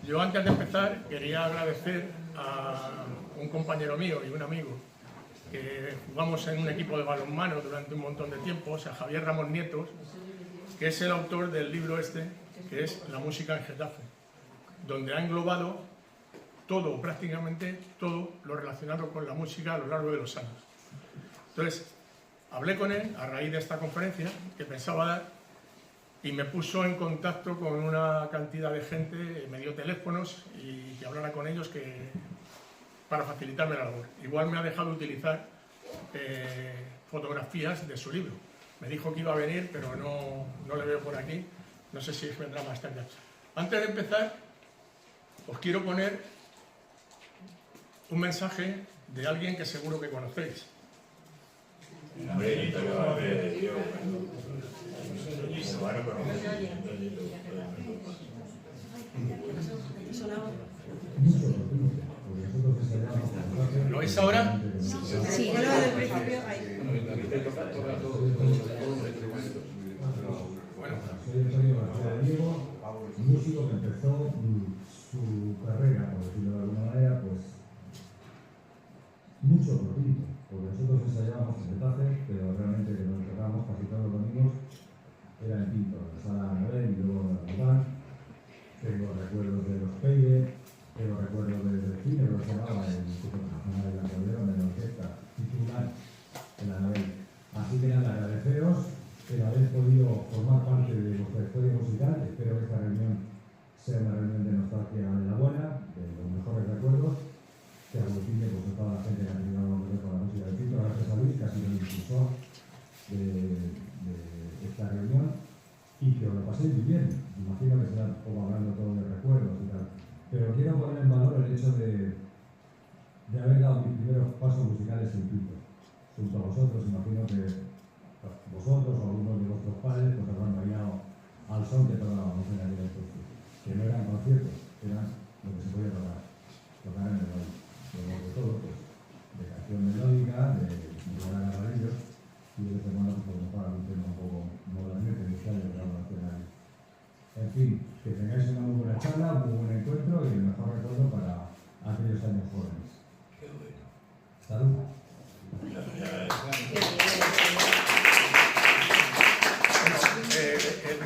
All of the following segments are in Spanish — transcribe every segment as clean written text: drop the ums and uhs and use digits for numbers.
Yo antes de empezar quería agradecer a un compañero mío y un amigo que jugamos en un equipo de balonmano durante un montón de tiempo, a Javier Ramos Nietos, que es el autor del libro este, que es La música en Getafe, donde ha englobado todo, prácticamente todo lo relacionado con la música a lo largo de los años. Entonces, hablé con él a raíz de esta conferencia que pensaba dar y me puso en contacto con una cantidad de gente, me dio teléfonos y que hablara con ellos para facilitarme la labor. Igual me ha dejado utilizar fotografías de su libro. Me dijo que iba a venir, pero no le veo por aquí. No sé si vendrá más tarde. Antes de empezar, os quiero poner un mensaje de alguien que seguro que conocéis. ¿Lo oís ahora? Sí, yo lo del principio ahí. Bueno. Soy Antonio García Diego, músico que empezó su carrera, por decirlo de alguna manera, pues mucho por Pinto, porque nosotros ensayábamos en Getafe, pero realmente que nos tocábamos casi todos los domingos era en Pinto, en la sala Anabel y luego en la Lugán. Tengo recuerdos de los Peire, tengo recuerdos del cine, lo que se llamaba el Instituto Nacional de la Calderón, de la orquesta titular en la Anabel. Así que nada, agradeceros el haber podido formar parte de vuestra historia musical. Espero que esta reunión sea una reunión de nostalgia de la buena, de los mejores recuerdos, que aglutine pues, a toda la gente que ha tenido algo que ver con la música del Pinto. Gracias a Luis, que ha sido el impulsor de esta reunión, y que os lo paséis muy bien. Me imagino que será como hablando todo de recuerdos y tal. Pero quiero poner en valor el hecho de haber dado mis primeros pasos musicales en Pinto. Junto a vosotros, imagino que vosotros o algunos de vuestros padres pues habrán bailado al son que tocábamos en aquel entonces, que no eran conciertos, eran lo que se podía tocar en el baile. Pero de todo, pues, de canción melódica, de jugar a garradillos, y de vez en cuando pues para un tema un poco modernamente de este año, pero nacional. En fin, que tengáis una muy buena charla, un muy buen encuentro y el mejor recuerdo para aquellos años jóvenes. Salud.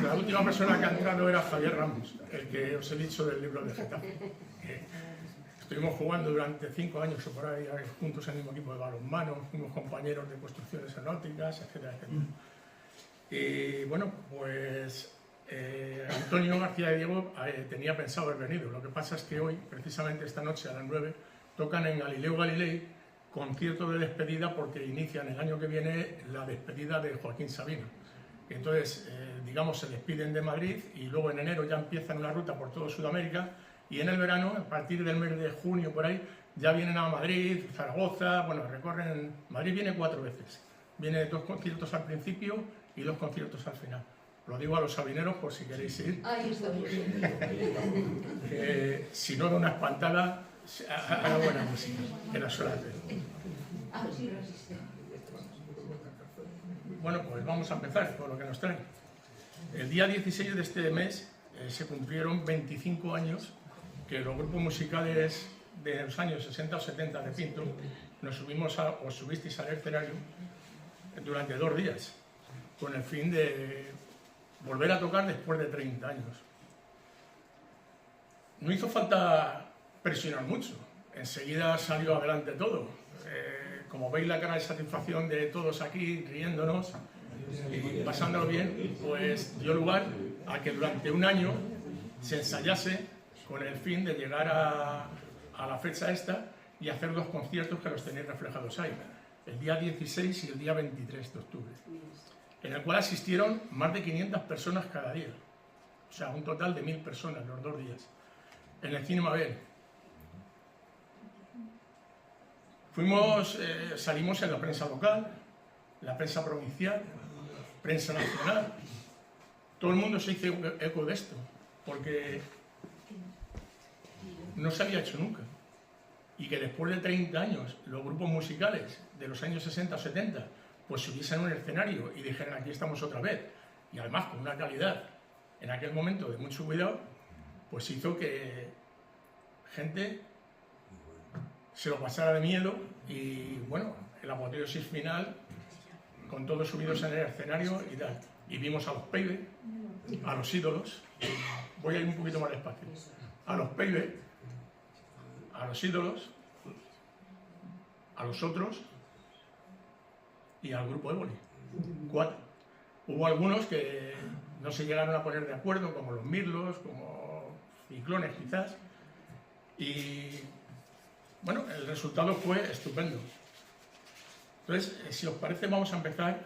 La última persona que ha entrado era Javier Ramos, el que os he dicho del libro de Getafe. Estuvimos jugando durante 5 años o por ahí juntos en el mismo equipo de balonmano, fuimos compañeros de construcciones aeronáuticas, etcétera, etcétera. Y bueno, pues Antonio García de Diego tenía pensado haber venido. Lo que pasa es que hoy, precisamente esta noche a las 9, tocan en Galileo Galilei concierto de despedida, porque inician el año que viene la despedida de Joaquín Sabina. Entonces, digamos, se despiden de Madrid y luego en enero ya empiezan una ruta por toda Sudamérica, y en el verano, a partir del mes de junio por ahí, ya vienen a Madrid, Zaragoza, bueno, recorren. Madrid viene 4 veces. Viene 2 conciertos al principio y 2 conciertos al final. Lo digo a los sabineros por si queréis ir. Ahí está muy bien. Si no da una espantada, haga buena música, que la suele hacer. A ver si resiste. Bueno, pues vamos a empezar con lo que nos trae. El día 16 de este mes se cumplieron 25 años que los grupos musicales de los años 60 o 70 de Pinto os subisteis al escenario durante 2 días, con el fin de volver a tocar después de 30 años. No hizo falta presionar mucho, enseguida salió adelante todo. Como veis la cara de satisfacción de todos aquí, riéndonos y pasándolo bien, pues dio lugar a que durante un año se ensayase con el fin de llegar a la fecha esta y hacer 2 conciertos que los tenéis reflejados ahí, el día 16 y el día 23 de octubre, en el cual asistieron más de 500 personas cada día, o sea, un total de 1000 personas los 2 días, en el Cine Mabel. Salimos en la prensa local, la prensa provincial, prensa nacional. Todo el mundo se hizo eco de esto, porque no se había hecho nunca. Y que después de 30 años los grupos musicales de los años 60 o 70 pues subiesen a un escenario y dijeran aquí estamos otra vez, y además con una calidad en aquel momento de mucho cuidado, pues hizo que gente se lo pasara de miedo y bueno, el apoteosis final con todos subidos en el escenario y tal. Y vimos a los Paybe, a los ídolos, voy a ir un poquito más despacio, a los Paybe, a los ídolos, a los otros y al grupo Éboli. 4. Hubo algunos que no se llegaron a poner de acuerdo, como los Mirlos, como Ciclones quizás, y bueno, el resultado fue estupendo. Entonces, si os parece, vamos a empezar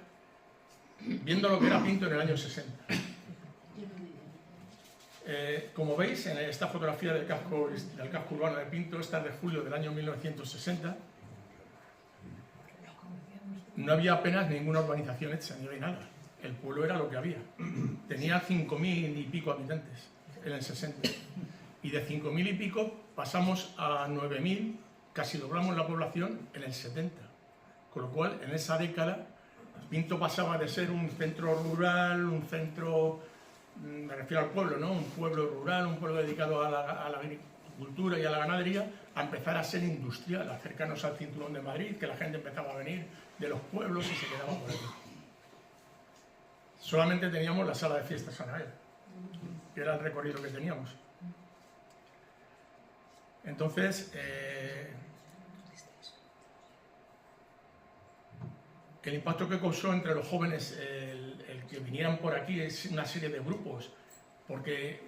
viendo lo que era Pinto en el año 60. Como veis, en esta fotografía del casco urbano de Pinto, esta es de julio del año 1960, no había apenas ninguna urbanización hecha, ni había nada. El pueblo era lo que había. Tenía 5.000 y pico habitantes en el 60. Y de 5.000 y pico pasamos a 9.000, casi doblamos la población en el 70. Con lo cual, en esa década, Pinto pasaba de ser un centro rural, un centro, me refiero al pueblo, ¿no? Un pueblo rural, un pueblo dedicado a la agricultura y a la ganadería, a empezar a ser industrial, a acercarnos al cinturón de Madrid, que la gente empezaba a venir de los pueblos y se quedaba por aquí. Solamente teníamos la sala de fiestas San Gael, que era el recorrido que teníamos. Entonces, el impacto que causó entre los jóvenes el que vinieran por aquí es una serie de grupos, porque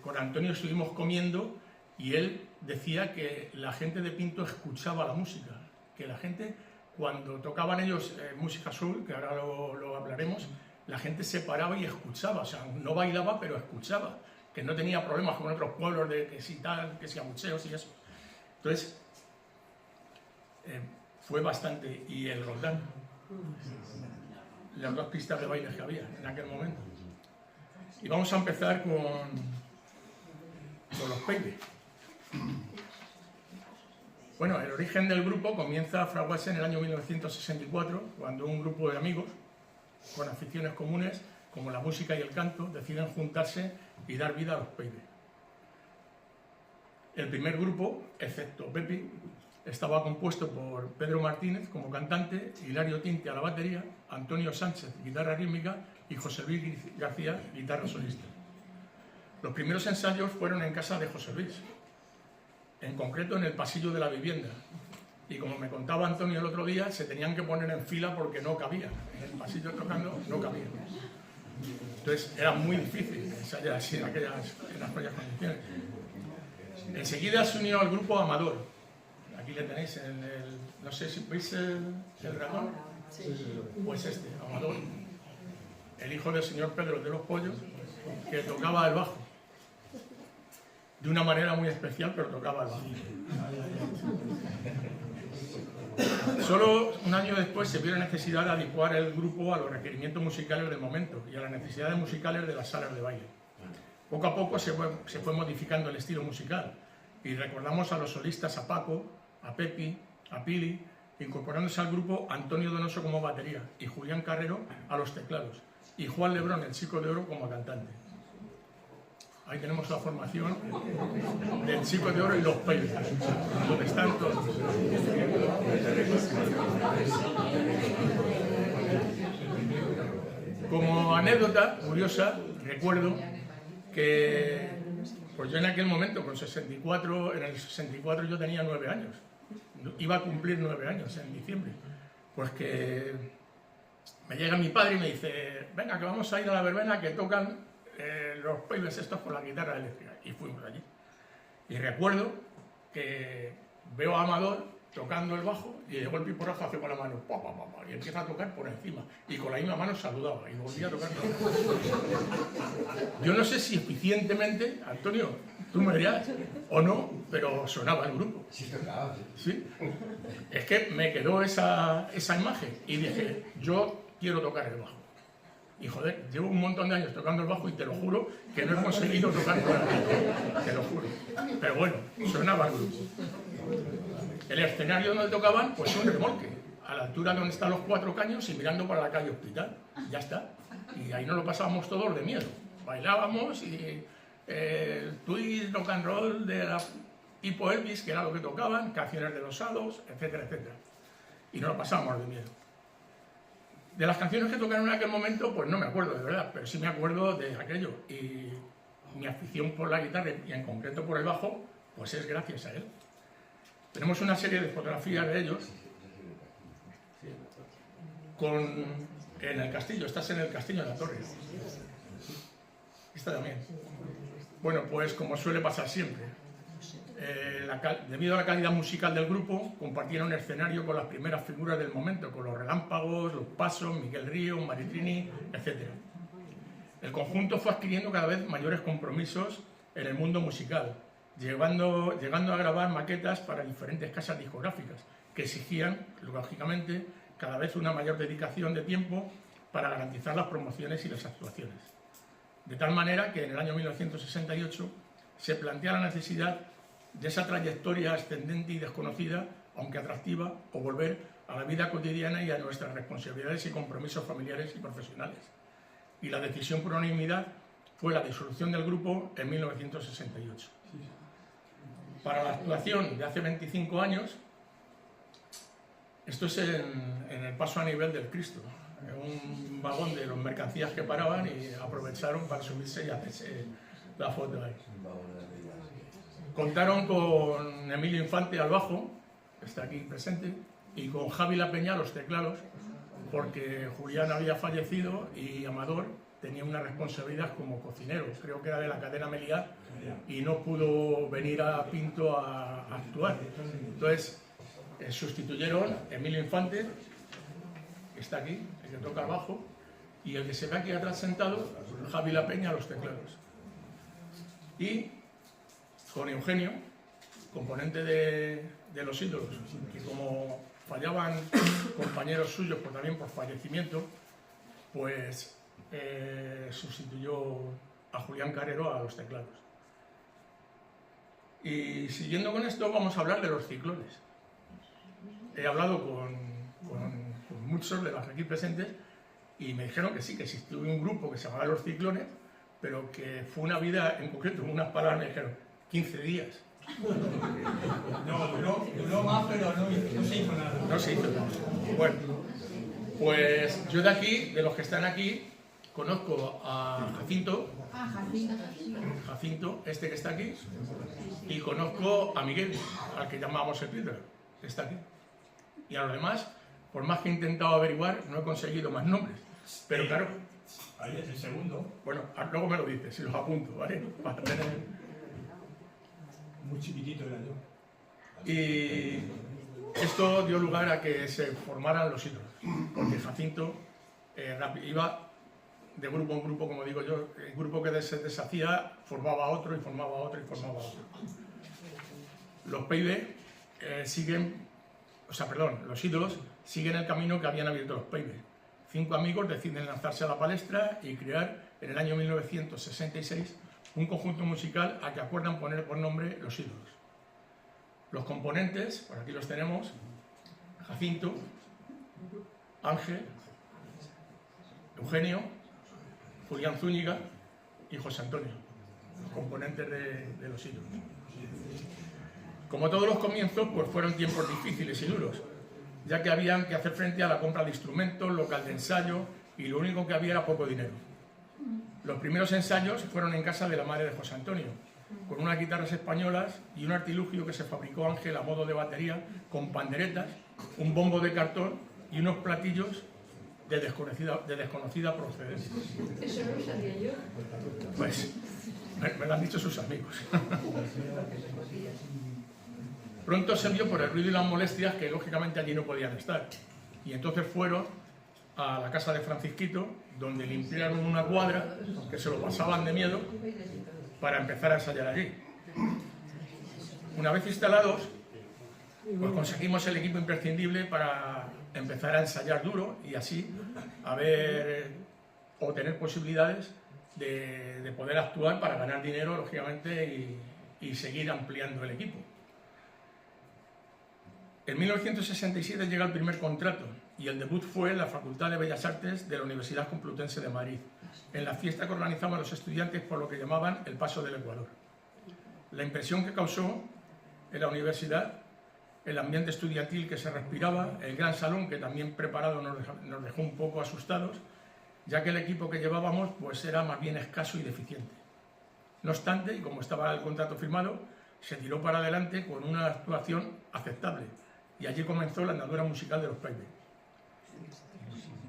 con Antonio estuvimos comiendo y él decía que la gente de Pinto escuchaba la música, que la gente, cuando tocaban ellos música soul, que ahora lo hablaremos, la gente se paraba y escuchaba, o sea, no bailaba, pero escuchaba, que no tenía problemas con otros pueblos de que si tal, que si abucheos y eso. Entonces, fue bastante, y el Roldán, las 2 pistas de baile que había en aquel momento. Y vamos a empezar con los Paybe. Bueno, el origen del grupo comienza a fraguarse en el año 1964, cuando un grupo de amigos con aficiones comunes como la música y el canto deciden juntarse y dar vida a los Paybe. El primer grupo, excepto Pepi, estaba compuesto por Pedro Martínez como cantante, Hilario Tinte a la batería, Antonio Sánchez, guitarra rítmica, y José Luis García, guitarra solista. Los primeros ensayos fueron en casa de José Luis, en concreto en el pasillo de la vivienda. Y como me contaba Antonio el otro día, se tenían que poner en fila porque no cabían. En el pasillo tocando no cabían. Entonces era muy difícil ensayar así en aquellas condiciones. Enseguida se unió al grupo Amador. Aquí le tenéis en el... no sé si veis el ratón. Pues este, Amador. El hijo del señor Pedro de los Pollos, que tocaba el bajo. De una manera muy especial, pero tocaba el bajo. Solo un año después se vio la necesidad de adecuar el grupo a los requerimientos musicales del momento y a las necesidades musicales de las salas de baile. Poco a poco se fue modificando el estilo musical y recordamos a los solistas a Paco, a Pepi, a Pili, incorporándose al grupo Antonio Donoso como batería y Julián Carrero a los teclados y Juan Lebrón, el Chico de Oro, como cantante. Ahí tenemos la formación del Chico de Oro y los Paybe, donde están todos. Como anécdota curiosa, recuerdo que pues yo en aquel momento, en el 64 yo tenía 9 años. Iba a cumplir 9 años en diciembre. Pues que me llega mi padre y me dice, venga, que vamos a ir a la verbena que tocan los Paybes estos con la guitarra eléctrica. Y fuimos allí. Y recuerdo que veo a Amador tocando el bajo y de golpe y porrazo hace con la mano pa, pa, pa, pa, y empieza a tocar por encima. Y con la misma mano saludaba y volvía a tocar. Yo no sé si eficientemente, Antonio, tú me dirás, o no, pero sonaba el grupo. Sí, tocaba. ¿Sí? Es que me quedó esa imagen y dije, yo quiero tocar el bajo. Y joder, llevo un montón de años tocando el bajo y te lo juro que no he conseguido tocar con el bajo, te lo juro. Pero bueno, sonaba el grupo. El escenario donde tocaban, pues un remolque, a la altura donde están los 4 caños y mirando para la calle Hospital. Ya está. Y ahí nos lo pasábamos todos de miedo. Bailábamos y el twist, rock and roll de la Hippo Elvis, que era lo que tocaban, Canciones de los Hados, etcétera, etcétera. Y nos lo pasábamos de miedo. De las canciones que tocaron en aquel momento, pues no me acuerdo de verdad, pero sí me acuerdo de aquello. Y mi afición por la guitarra y en concreto por el bajo, pues es gracias a él. Tenemos una serie de fotografías de ellos en el castillo. Estás en el castillo, en la torre. Esta también. Bueno, pues como suele pasar siempre, debido a la calidad musical del grupo, compartieron escenario con las primeras figuras del momento, con los Relámpagos, los Pasos, Miguel Río, Maritrini, etc. El conjunto fue adquiriendo cada vez mayores compromisos en el mundo musical, llegando a grabar maquetas para diferentes casas discográficas, que exigían, lógicamente, cada vez una mayor dedicación de tiempo para garantizar las promociones y las actuaciones. De tal manera que en el año 1968 se plantea la necesidad de esa trayectoria ascendente y desconocida, aunque atractiva, o volver a la vida cotidiana y a nuestras responsabilidades y compromisos familiares y profesionales. Y la decisión por unanimidad fue la disolución del grupo en 1968. Para la actuación de hace 25 años, esto es en el paso a nivel del Cristo, un vagón de los mercancías que paraban y aprovecharon para subirse y hacerse la foto ahí. Contaron con Emilio Infante al bajo, que está aquí presente, y con Javi La Peña a los teclados, porque Julián había fallecido y Amador tenía una responsabilidad como cocinero, creo que era de la cadena Meliá, y no pudo venir a Pinto a actuar. Entonces sustituyeron Emilio Infante, que está aquí, el que toca el bajo, y el que se ve aquí atrás sentado, Javi La Peña a los teclados. Y con Eugenio, componente de Los Ídolos, que como fallaban compañeros suyos, pues también por fallecimiento, pues sustituyó a Julián Carrero a los teclados. Y siguiendo con esto, vamos a hablar de los Ciclones. He hablado con muchos de los aquí presentes y me dijeron que sí, que existió un grupo que se llamaba Los Ciclones, pero que fue una vida, en concreto, en unas palabras me dijeron, 15 días. No, duró más, pero no se hizo nada. No se hizo nada. Bueno, pues yo de aquí, de los que están aquí, conozco a Jacinto, este que está aquí, y conozco a Miguel, al que llamábamos el Peter, que está aquí. Y a los demás, por más que he intentado averiguar, no he conseguido más nombres. Pero claro, ahí es el segundo. Bueno, luego me lo dices, si los apunto, ¿vale? Para tener... Muy chiquitito era yo. Y esto dio lugar a que se formaran los ídolos, porque Jacinto iba de grupo en grupo, como digo yo, el grupo que se deshacía formaba otro y formaba otro y formaba otro. Los Peide los ídolos siguen el camino que habían abierto los Peide. 5 amigos deciden lanzarse a la palestra y crear en el año 1966 un conjunto musical al que acuerdan poner por nombre Los Ídolos. Los componentes, por aquí los tenemos, Jacinto, Ángel, Eugenio, Julián Zúñiga y José Antonio, los componentes de Los Ídolos. Como todos los comienzos, pues fueron tiempos difíciles y duros, ya que habían que hacer frente a la compra de instrumentos, local de ensayo, y lo único que había era poco dinero. Los primeros ensayos fueron en casa de la madre de José Antonio, con unas guitarras españolas y un artilugio que se fabricó Ángel a modo de batería, con panderetas, un bombo de cartón y unos platillos de desconocida procedencia. Eso no lo sabía yo. Pues me lo han dicho sus amigos. Pronto se vio por el ruido y las molestias que lógicamente allí no podían estar. Y entonces fueron a la casa de Francisquito, donde limpiaron una cuadra, que se lo pasaban de miedo, para empezar a ensayar allí. Una vez instalados, pues conseguimos el equipo imprescindible para empezar a ensayar duro y así tener posibilidades de poder actuar para ganar dinero, lógicamente, y seguir ampliando el equipo. En 1967 llega el primer contrato y el debut fue en la Facultad de Bellas Artes de la Universidad Complutense de Madrid, en la fiesta que organizaban los estudiantes por lo que llamaban el Paso del Ecuador. La impresión que causó en la universidad, el ambiente estudiantil que se respiraba, el gran salón que también preparado nos dejó un poco asustados, ya que el equipo que llevábamos pues era más bien escaso y deficiente. No obstante, y como estaba el contrato firmado, se tiró para adelante con una actuación aceptable y allí comenzó la andadura musical de los Pavés.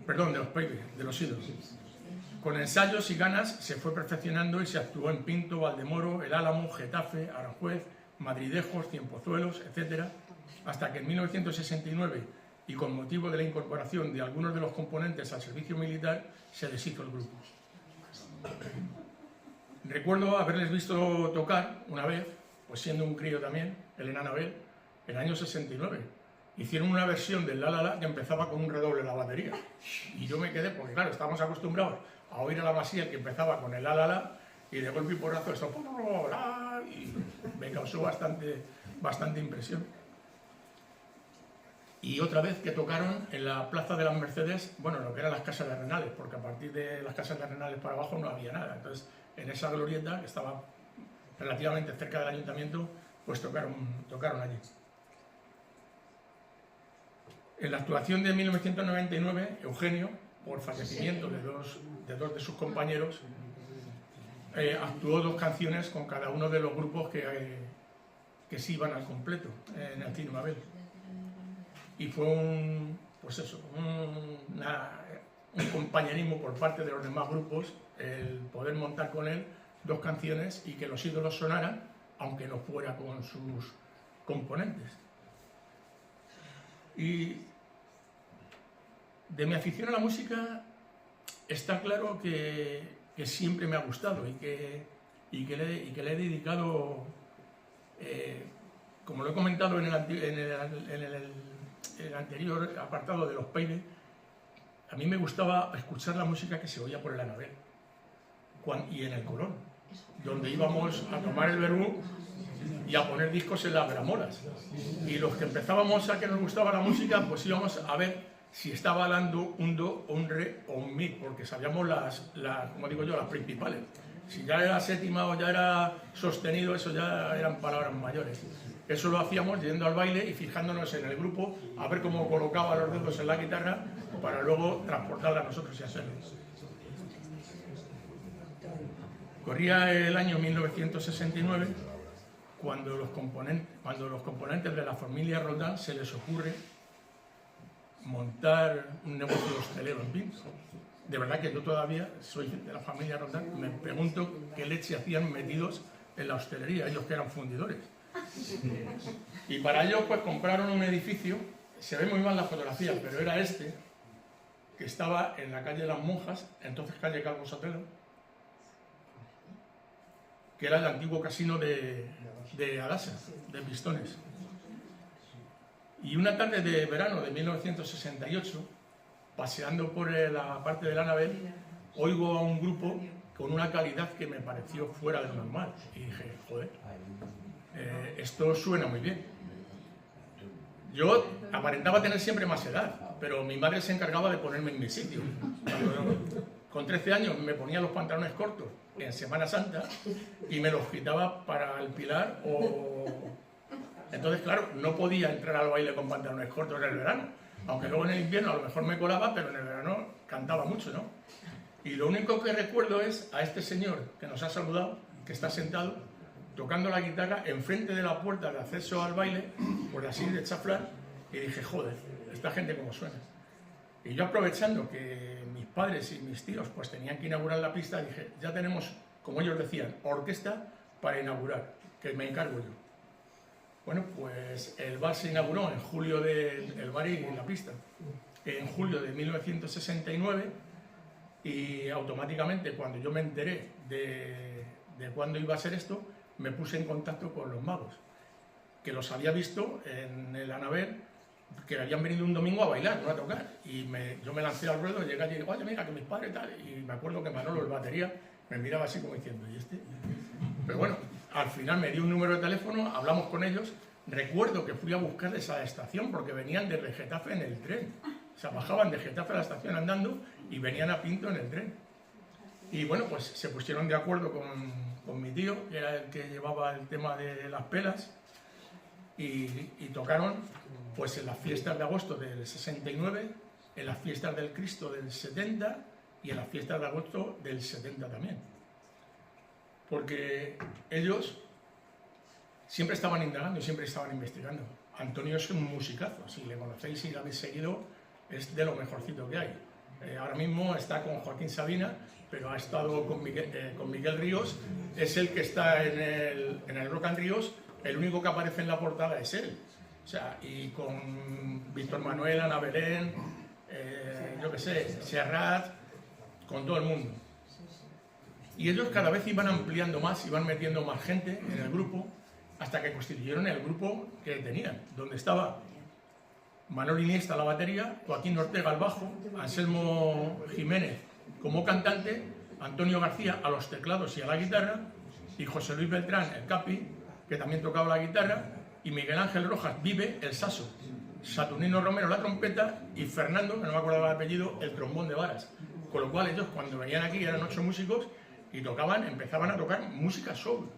Perdón, de los Pavés, de los ídolos. Con ensayos y ganas se fue perfeccionando y se actuó en Pinto, Valdemoro, El Álamo, Getafe, Aranjuez, Madridejos, Cienpozuelos, etc., hasta que en 1969, y con motivo de la incorporación de algunos de los componentes al servicio militar, se deshizo el grupo. Recuerdo haberles visto tocar una vez, pues siendo un crío también, el Anabel, en el año 69. Hicieron una versión del La La La que empezaba con un redoble en la batería. Y yo me quedé, porque claro, estábamos acostumbrados a oír a la Masía que empezaba con el La La La, y de golpe y porrazo eso, y me causó bastante impresión. Y otra vez que tocaron en la Plaza de las Mercedes, bueno, lo que eran las Casas de Arenales, porque a partir de las Casas de Arenales para abajo no había nada. Entonces, en esa glorieta, que estaba relativamente cerca del ayuntamiento, pues tocaron allí. En la actuación de 1999, Eugenio, por fallecimiento de dos de sus compañeros, actuó 2 canciones con cada uno de los grupos que se iban al completo en el Cine Mabel. Y fue un compañerismo por parte de los demás grupos el poder montar con él 2 canciones y que los ídolos sonaran, aunque no fuera con sus componentes. Y de mi afición a la música está claro que siempre me ha gustado y que le he dedicado, como lo he comentado en el anterior apartado de los Pavés, a mí me gustaba escuchar la música que se oía por el Anabel y en el Colón, donde íbamos a tomar el vermú y a poner discos en las gramolas. Y los que empezábamos a que nos gustaba la música, pues íbamos a ver si estaba hablando un do, o un re o un mi, porque sabíamos como digo yo, las principales. Si ya era séptima o ya era sostenido, eso ya eran palabras mayores. Eso lo hacíamos yendo al baile y fijándonos en el grupo a ver cómo colocaba los dedos en la guitarra para luego transportarla a nosotros y hacerlo. Corría el año 1969 cuando los componentes de la familia Roldán se les ocurre montar un negocio hostelero en Pinto. De verdad que yo todavía soy de la familia Roldán, me pregunto qué leche hacían metidos en la hostelería, ellos que eran fundidores. Y para ello pues compraron un edificio, se ve muy mal la fotografía, pero era este, que estaba en la calle de las Monjas, entonces calle Calvo Sotelo, que era el antiguo casino de Alasa, de Pistones. Y una tarde de verano de 1968, paseando por la parte del Anabel, oigo a un grupo con una calidad que me pareció fuera de lo normal. Y dije, joder, esto suena muy bien. Yo aparentaba tener siempre más edad, pero mi madre se encargaba de ponerme en mi sitio. Con 13 años me ponía los pantalones cortos en Semana Santa y me los quitaba para el Pilar Entonces, claro, no podía entrar al baile con pantalones cortos en el verano. Aunque luego en el invierno a lo mejor me colaba, pero en el verano cantaba mucho, ¿no? Y lo único que recuerdo es a este señor que nos ha saludado, que está sentado, tocando la guitarra enfrente de la puerta de acceso al baile, por así de chaflar, y dije, joder, esta gente cómo suena. Y yo aprovechando que mis padres y mis tíos pues tenían que inaugurar la pista, dije, ya tenemos, como ellos decían, orquesta para inaugurar, que me encargo yo. Bueno, pues el bar se inauguró en julio el bar y la pista, en julio de 1969, y automáticamente cuando yo me enteré de cuándo iba a ser esto, me puse en contacto con los magos, que los había visto en el Anabel, que habían venido un domingo a bailar, no a tocar, y yo me lancé al ruedo, llegué allí y digo, oye, mira, que mis padres tal, y me acuerdo que Manolo, el batería, me miraba así como diciendo, ¿y este? Pero bueno, al final me dio un número de teléfono, hablamos con ellos, recuerdo que fui a buscarles a la estación porque venían desde Getafe en el tren, o sea, bajaban de Getafe a la estación andando y venían a Pinto en el tren. Y bueno, pues se pusieron de acuerdo con mi tío, que era el que llevaba el tema de las pelas, y tocaron pues en las fiestas de agosto del 69, en las fiestas del Cristo del 70 y en las fiestas de agosto del 70 también. Porque ellos siempre estaban indagando y siempre estaban investigando. Antonio es un musicazo, si le conocéis y lo habéis seguido, es de lo mejorcito que hay. Ahora mismo está con Joaquín Sabina, pero ha estado con Miguel Ríos, es el que está en el Rock and Ríos, el único que aparece en la portada es él. O sea, y con Víctor Manuel, Ana Belén, yo qué sé, Serrat, con todo el mundo. Y ellos cada vez iban ampliando más, iban metiendo más gente en el grupo, hasta que constituyeron el grupo que tenían, donde estaba Manolo Iniesta a la batería, Joaquín Ortega al bajo, Anselmo Jiménez como cantante, Antonio García a los teclados y a la guitarra, y José Luis Beltrán, el capi, que también tocaba la guitarra, y Miguel Ángel Rojas Vive, el saxo, Saturnino Romero la trompeta, y Fernando, que no me acuerdo el apellido, el trombón de varas. Con lo cual ellos cuando venían aquí eran 8 músicos y tocaban, empezaban a tocar música soul.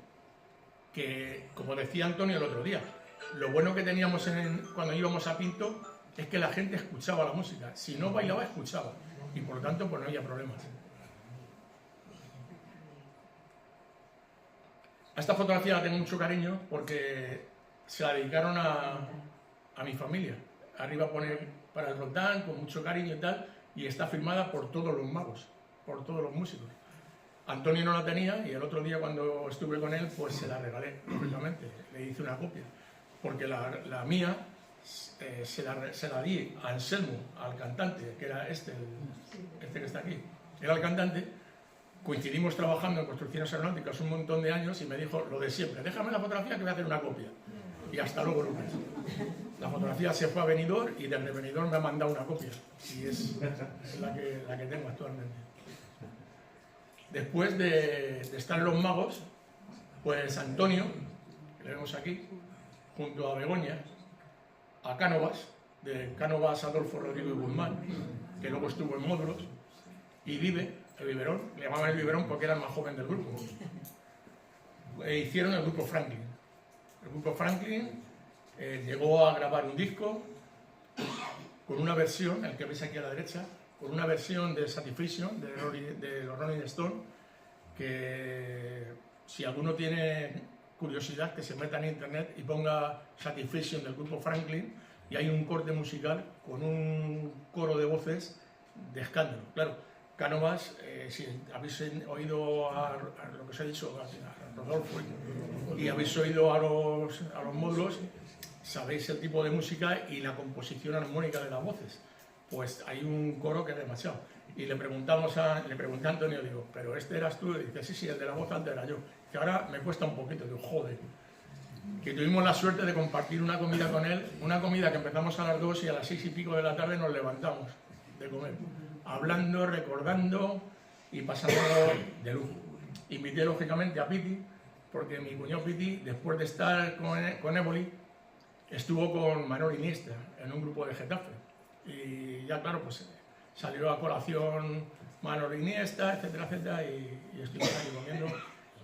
Que, como decía Antonio el otro día, lo bueno que teníamos cuando íbamos a Pinto es que la gente escuchaba la música. Si no bailaba, escuchaba. Y por lo tanto, pues no había problemas. A esta fotografía la tengo mucho cariño porque se la dedicaron a mi familia. Arriba pone para el Roldán, con mucho cariño y tal, y está firmada por todos los magos, por todos los músicos. Antonio no la tenía y el otro día cuando estuve con él, pues se la regalé, lógicamente, le hice una copia. Porque la mía se la di a Anselmo, al cantante, que era este que está aquí. Era el cantante, coincidimos trabajando en construcciones aeronáuticas un montón de años y me dijo lo de siempre, déjame la fotografía que voy a hacer una copia. Y hasta luego, Lucas. La fotografía se fue a Benidorm y desde Benidorm me ha mandado una copia. Y es la que tengo actualmente. Después de estar en Los Magos, pues Antonio, que le vemos aquí, junto a Begoña, a Cánovas, de Cánovas Adolfo Rodrigo y Guzmán, que luego estuvo en Módulos, y Vive, el biberón, le llamaban el biberón porque era el más joven del grupo. Hicieron el grupo Franklin. El grupo Franklin llegó a grabar un disco con una versión, el que veis aquí a la derecha, con una versión de Satisfaction de los Rolling Stones, que si alguno tiene curiosidad que se meta en internet y ponga Satisfaction del grupo Franklin y hay un corte musical con un coro de voces de escándalo. Claro, Cánovas, si habéis oído a lo que os he dicho, a Rodolfo, y habéis oído a los Módulos, sabéis el tipo de música y la composición armónica de las voces. Pues hay un coro que es demasiado. Y le pregunté a Antonio, digo, ¿pero este eras tú? Y dice, sí, el de la voz alta era yo. Que ahora me cuesta un poquito, digo, joder. Que tuvimos la suerte de compartir una comida con él, una comida que empezamos a las 2 y a las 6 y pico de la tarde nos levantamos de comer. Hablando, recordando y pasándolo de lujo. Invité lógicamente a Piti, porque mi cuñado Piti, después de estar con Éboli, estuvo con Manolo Iniesta en un grupo de Getafe. Y ya claro, pues salió a colación Manolo Iniesta, etcétera, etcétera, y estuvimos ahí comiendo.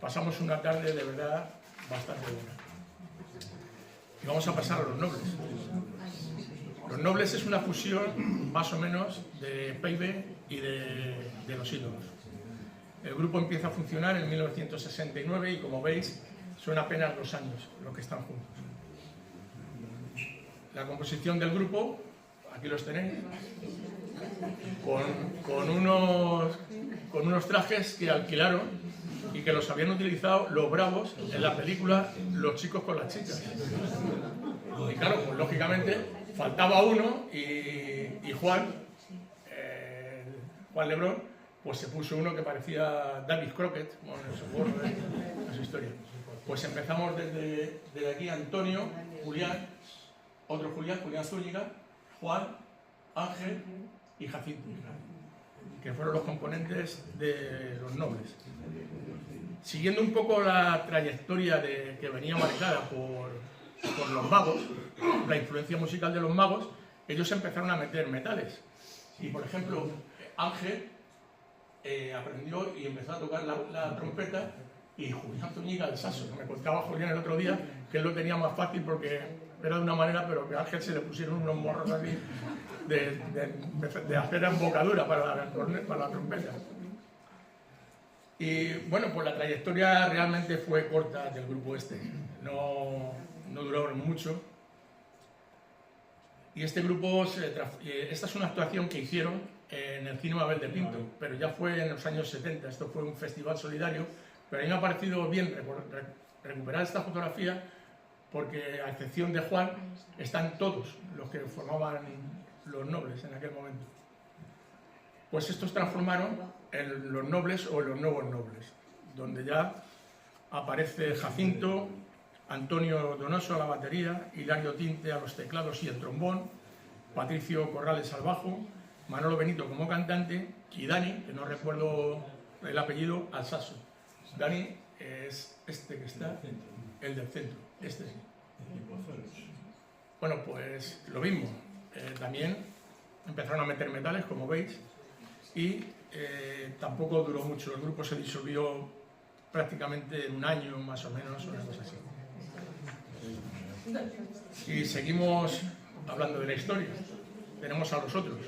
Pasamos una tarde de verdad bastante buena. Y vamos a pasar a Los Nobles. Los Nobles es una fusión más o menos de Peibe y de Los Ídolos. El grupo empieza a funcionar en 1969 y como veis son apenas 2 años los que están juntos. La composición del grupo, aquí los tenéis, con unos trajes que alquilaron y que los habían utilizado los Bravos en la película Los chicos con las chicas. Y claro, pues lógicamente faltaba uno y Juan Lebrón, pues se puso uno que parecía David Crockett, como en su gorro de su historia. Pues empezamos desde aquí Antonio, Julián, otro Julián Zúñiga, Juan, Ángel y Jacinto, que fueron los componentes de Los Nobles. Siguiendo un poco la trayectoria que venía marcada por los Magos, la influencia musical de los Magos, ellos empezaron a meter metales. Y por ejemplo, Ángel aprendió y empezó a tocar la trompeta y Julián Zúñiga del Saso. Me contaba Julián el otro día que él lo tenía más fácil porque era de una manera, pero que a Ángel se le pusieron unos morros así de hacer embocadura para la trompeta. Y bueno, pues la trayectoria realmente fue corta del grupo este, no duró mucho. Y este grupo, esta es una actuación que hicieron en el Cine Mabel de Pinto, pero ya fue en los años 70, esto fue un festival solidario, pero a mí me ha parecido bien recuperar esta fotografía porque, a excepción de Juan, están todos los que formaban los nobles en aquel momento. Pues estos transformaron en los nobles o en los nuevos nobles, donde ya aparece Jacinto, Antonio Donoso a la batería, Hilario Tinte a los teclados y el trombón, Patricio Corrales al bajo, Manolo Benito como cantante y Dani, que no recuerdo el apellido, al saxo. Dani es este que está, el del centro, este sí. Bueno, pues lo mismo, también empezaron a meter metales, como veis, y tampoco duró mucho, el grupo se disolvió prácticamente en un año más o menos, una cosa así. Y seguimos hablando de la historia, tenemos a Los Otros.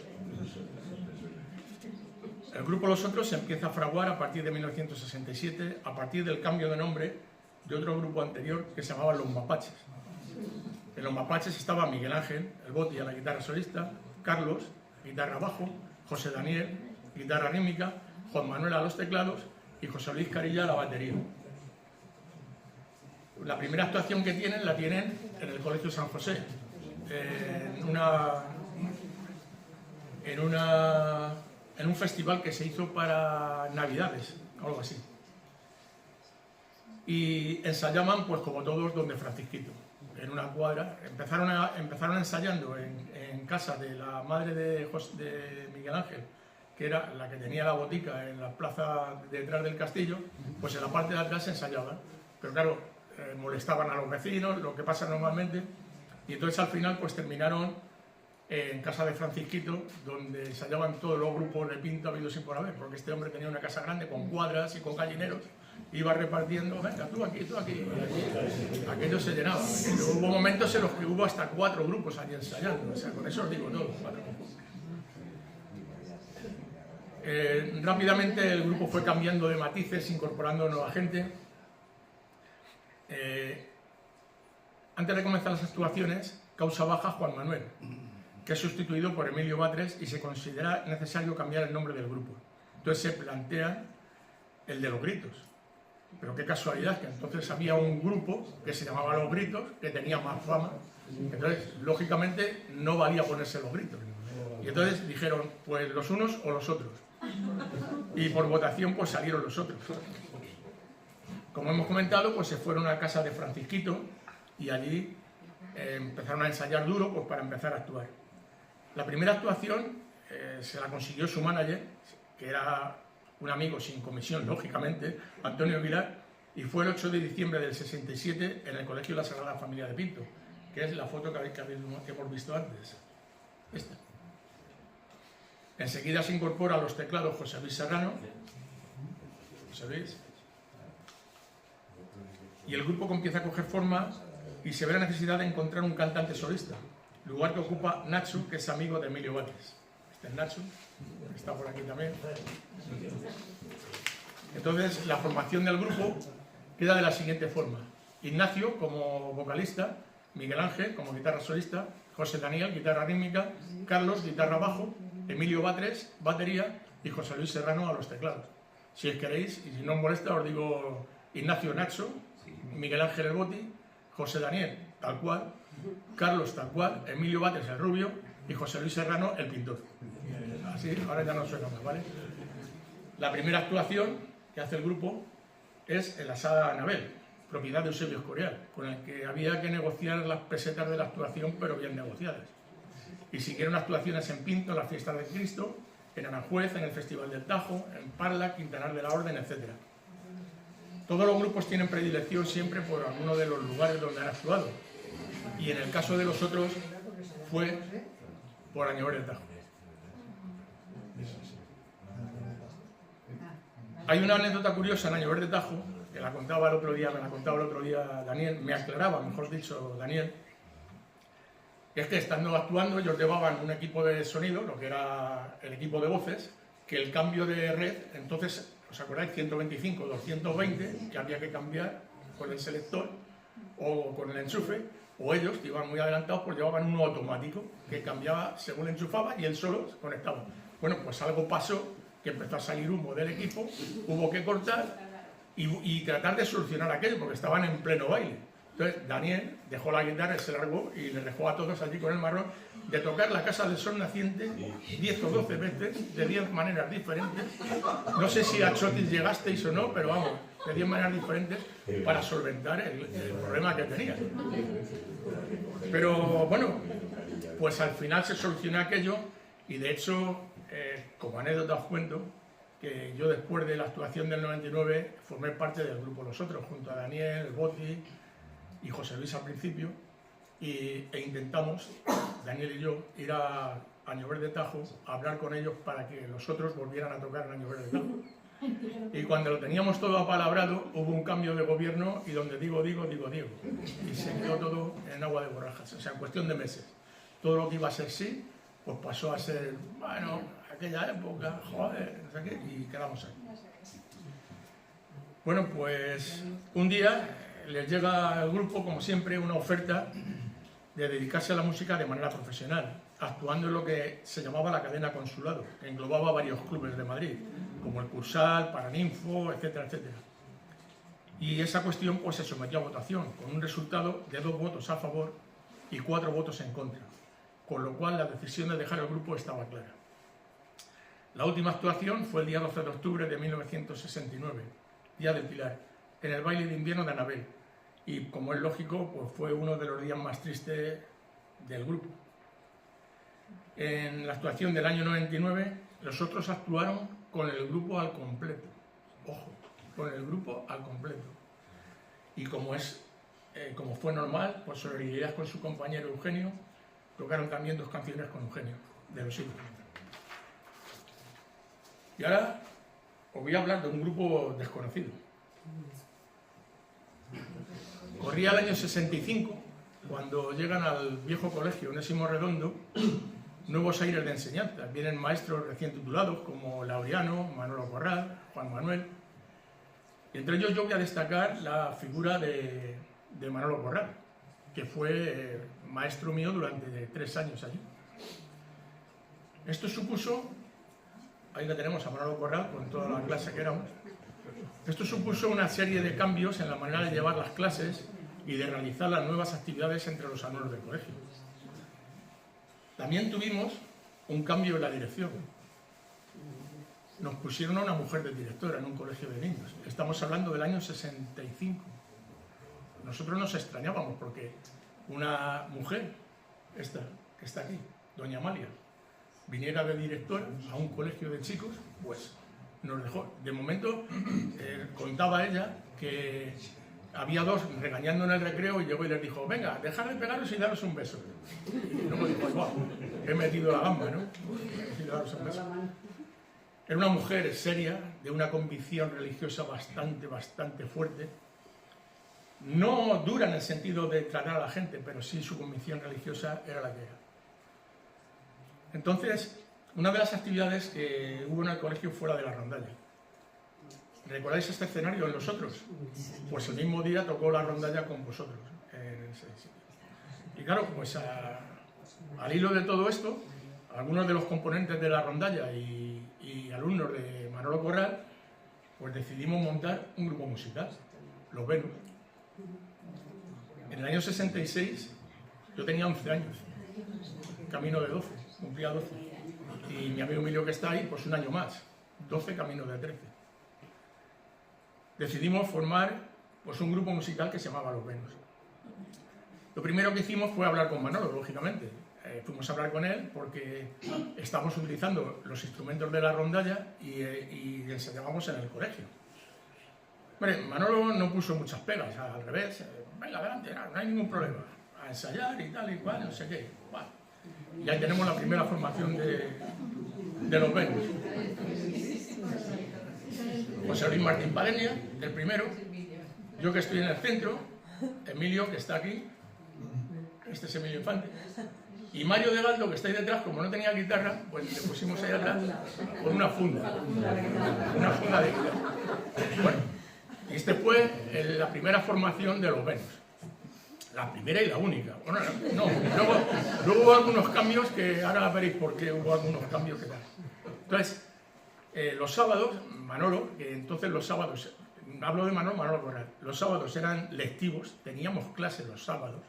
El grupo Los Otros se empieza a fraguar a partir de 1967, a partir del cambio de nombre de otro grupo anterior que se llamaba Los Mapaches. En Los Mapaches estaba Miguel Ángel, el Boti a la guitarra solista, Carlos, guitarra bajo, José Daniel, guitarra rítmica, Juan Manuel a los teclados y José Luis Carilla a la batería. La primera actuación que tienen, la tienen en el Colegio San José, en un festival que se hizo para Navidades, algo así. Y ensayaban, pues como todos, donde Francisquito, en una cuadra. Empezaron ensayando en casa de la madre de Miguel Ángel, que era la que tenía la botica en la plaza detrás del castillo, pues en la parte de atrás ensayaban. Pero claro, molestaban a los vecinos, lo que pasa normalmente, y entonces al final pues terminaron en casa de Francisquito, donde ensayaban todos los grupos de Pinto habidos y por haber, porque este hombre tenía una casa grande con cuadras y con gallineros, iba repartiendo, venga, tú aquí, y allí. Aquello se llenaba. Hubo momentos en los que hubo hasta 4 grupos allí ensayando, o sea, con eso os digo todo. Rápidamente el grupo fue cambiando de matices, incorporando nueva gente. Antes de comenzar las actuaciones, causa baja Juan Manuel, que es sustituido por Emilio Batres, y se considera necesario cambiar el nombre del grupo. Entonces se plantea el de Los Gritos. Pero qué casualidad, que entonces había un grupo que se llamaba Los Gritos, que tenía más fama. Entonces, lógicamente, no valía ponerse Los Gritos. Y entonces dijeron, pues los unos o los otros. Y por votación, pues salieron Los Otros. Como hemos comentado, pues se fueron a casa de Francisquito y allí empezaron a ensayar duro, pues para empezar a actuar. La primera actuación se la consiguió su manager, que era un amigo sin comisión, lógicamente, Antonio Aguilar, y fue el 8 de diciembre del 67 en el Colegio de la Sagrada Familia de Pinto, que es la foto que hemos visto antes. Esta. Enseguida se incorpora a los teclados José Luis Serrano. José Luis. Y el grupo comienza a coger forma y se ve la necesidad de encontrar un cantante solista, lugar que ocupa Nacho, que es amigo de Emilio Batres. Este es Nacho, que está por aquí también. Entonces, la formación del grupo queda de la siguiente forma: Ignacio como vocalista, Miguel Ángel como guitarra solista, José Daniel, guitarra rítmica, Carlos, guitarra bajo, Emilio Batres, batería, y José Luis Serrano a los teclados. Si os queréis, y si no os molesta, os digo Ignacio Nacho, Miguel Ángel el Boti, José Daniel tal cual, Carlos tal cual, Emilio Batres el rubio y José Luis Serrano el pintor. Así, ahora ya no suena más, ¿vale? La primera actuación que hace el grupo es en la Sala Anabel, propiedad de Eusebio Escorial, con el que había que negociar las pesetas de la actuación, pero bien negociadas. Y siguieron actuaciones en Pinto, en las fiestas del Cristo, en Aranjuez, en el Festival del Tajo, en Parla, Quintanar de la Orden, etc. Todos los grupos tienen predilección siempre por alguno de los lugares donde han actuado. Y en el caso de Los Otros fue por Añover del Tajo. Hay una anécdota curiosa en Añover del Tajo, que la contaba el otro día, me la contaba el otro día Daniel, me aclaraba, mejor dicho, Daniel, es que estando actuando ellos llevaban un equipo de sonido, lo que era el equipo de voces, que el cambio de red, entonces, ¿os acordáis? 125, 220, que había que cambiar con el selector o con el enchufe, o ellos, que iban muy adelantados, pues llevaban uno automático, que cambiaba según enchufaba y él solo se conectaba. Bueno, pues algo pasó, que empezó a salir humo del equipo, hubo que cortar y tratar de solucionar aquello, porque estaban en pleno baile. Entonces Daniel dejó la guitarra, se largó y les dejó a todos allí con el marrón de tocar La Casa del Sol Naciente 10 o 12 veces, de 10 maneras diferentes. No sé si a Chotis llegasteis o no, pero vamos, de 10 maneras diferentes para solventar el problema que tenía. Pero bueno, pues al final se solucionó aquello y de hecho, como anécdota os cuento, que yo después de la actuación del 99 formé parte del grupo Los Otros, junto a Daniel, el Boti y José Luis al principio, e intentamos, Daniel y yo, ir a Año Verde Tajo a hablar con ellos para que los otros volvieran a tocar en Año Verde Tajo. Y cuando lo teníamos todo apalabrado, hubo un cambio de gobierno y donde digo, y se quedó todo en agua de borrajas, o sea, en cuestión de meses. Todo lo que iba a ser sí, pues pasó a ser, bueno, aquella época, joder, no sé qué, y quedamos ahí. Bueno, pues un día les llega al grupo, como siempre, una oferta de dedicarse a la música de manera profesional, actuando en lo que se llamaba la cadena Consulado, que englobaba varios clubes de Madrid, como el Cursal, Paraninfo, etcétera, etcétera. Y esa cuestión pues se sometió a votación, con un resultado de 2 votos a favor y 4 votos en contra, con lo cual la decisión de dejar el grupo estaba clara. La última actuación fue el día 12 de octubre de 1969, Día del Pilar, en el baile de invierno de Anabel, y como es lógico, pues fue uno de los días más tristes del grupo. En la actuación del año 99, los otros actuaron con el grupo al completo, ojo, con el grupo al completo, y como fue normal, por solidaridad con su compañero Eugenio, tocaron también 2 canciones con Eugenio, de los hijos. Y ahora os voy a hablar de un grupo desconocido. Corría el año 65, cuando llegan al viejo colegio Onésimo Redondo nuevos aires de enseñanza. Vienen maestros recién titulados como Laureano, Manolo Corral, Juan Manuel. Y entre ellos yo voy a destacar la figura de Manolo Corral, que fue maestro mío durante 3 años allí. Esto supuso, ahí la tenemos a Manolo Corral con toda la clase que éramos. Esto supuso una serie de cambios en la manera de llevar las clases y de realizar las nuevas actividades entre los alumnos del colegio. También tuvimos un cambio en la dirección. Nos pusieron a una mujer de directora en un colegio de niños. Estamos hablando del año 65. Nosotros nos extrañábamos porque una mujer, esta que está aquí, doña Amalia, viniera de directora a un colegio de chicos, pues nos dejó. De momento contaba ella que había 2 regañando en el recreo y llegó y les dijo, venga, dejad de pegaros y daros un beso. Y luego dijo, wow, he metido la gamba, ¿no? Y daros un beso. Era una mujer seria, de una convicción religiosa bastante fuerte. No dura en el sentido de tratar a la gente, pero sí su convicción religiosa era la que era. Entonces, una de las actividades que hubo en el colegio fue la de la rondalla. ¿Recordáis este escenario en Los Otros? Pues el mismo día tocó la rondalla con vosotros. Y claro, pues al hilo de todo esto, algunos de los componentes de la rondalla y alumnos de Manolo Corral, pues decidimos montar un grupo musical, Los Venus. En el año 66 yo tenía 11 años, camino de 12, cumplía 12. Y mi amigo Emilio que está ahí, pues un año más, 12 camino de 13. Decidimos formar pues un grupo musical que se llamaba Los Venus. Lo primero que hicimos fue hablar con Manolo, lógicamente. Fuimos a hablar con él porque estábamos utilizando los instrumentos de la rondalla y ensayábamos en el colegio. Bueno, Manolo no puso muchas pegas, al revés, venga, adelante, no hay ningún problema, a ensayar y tal y cual, no sé qué. Bueno, y ahí tenemos la primera formación de Los Venus. José Luis Martín Padenia, el primero, yo que estoy en el centro, Emilio, que está aquí, este es Emilio Infante, y Mario de Galdo, que está ahí detrás, como no tenía guitarra, pues le pusimos ahí atrás con una funda de guitarra. Bueno, y este fue la primera formación de los Venus. La primera y la única. Bueno, no, luego hubo algunos cambios que ahora veréis por qué hubo algunos cambios que tal. Entonces, los sábados, Manolo, que entonces los sábados, hablo de Manolo Corral, los sábados eran lectivos, teníamos clases los sábados,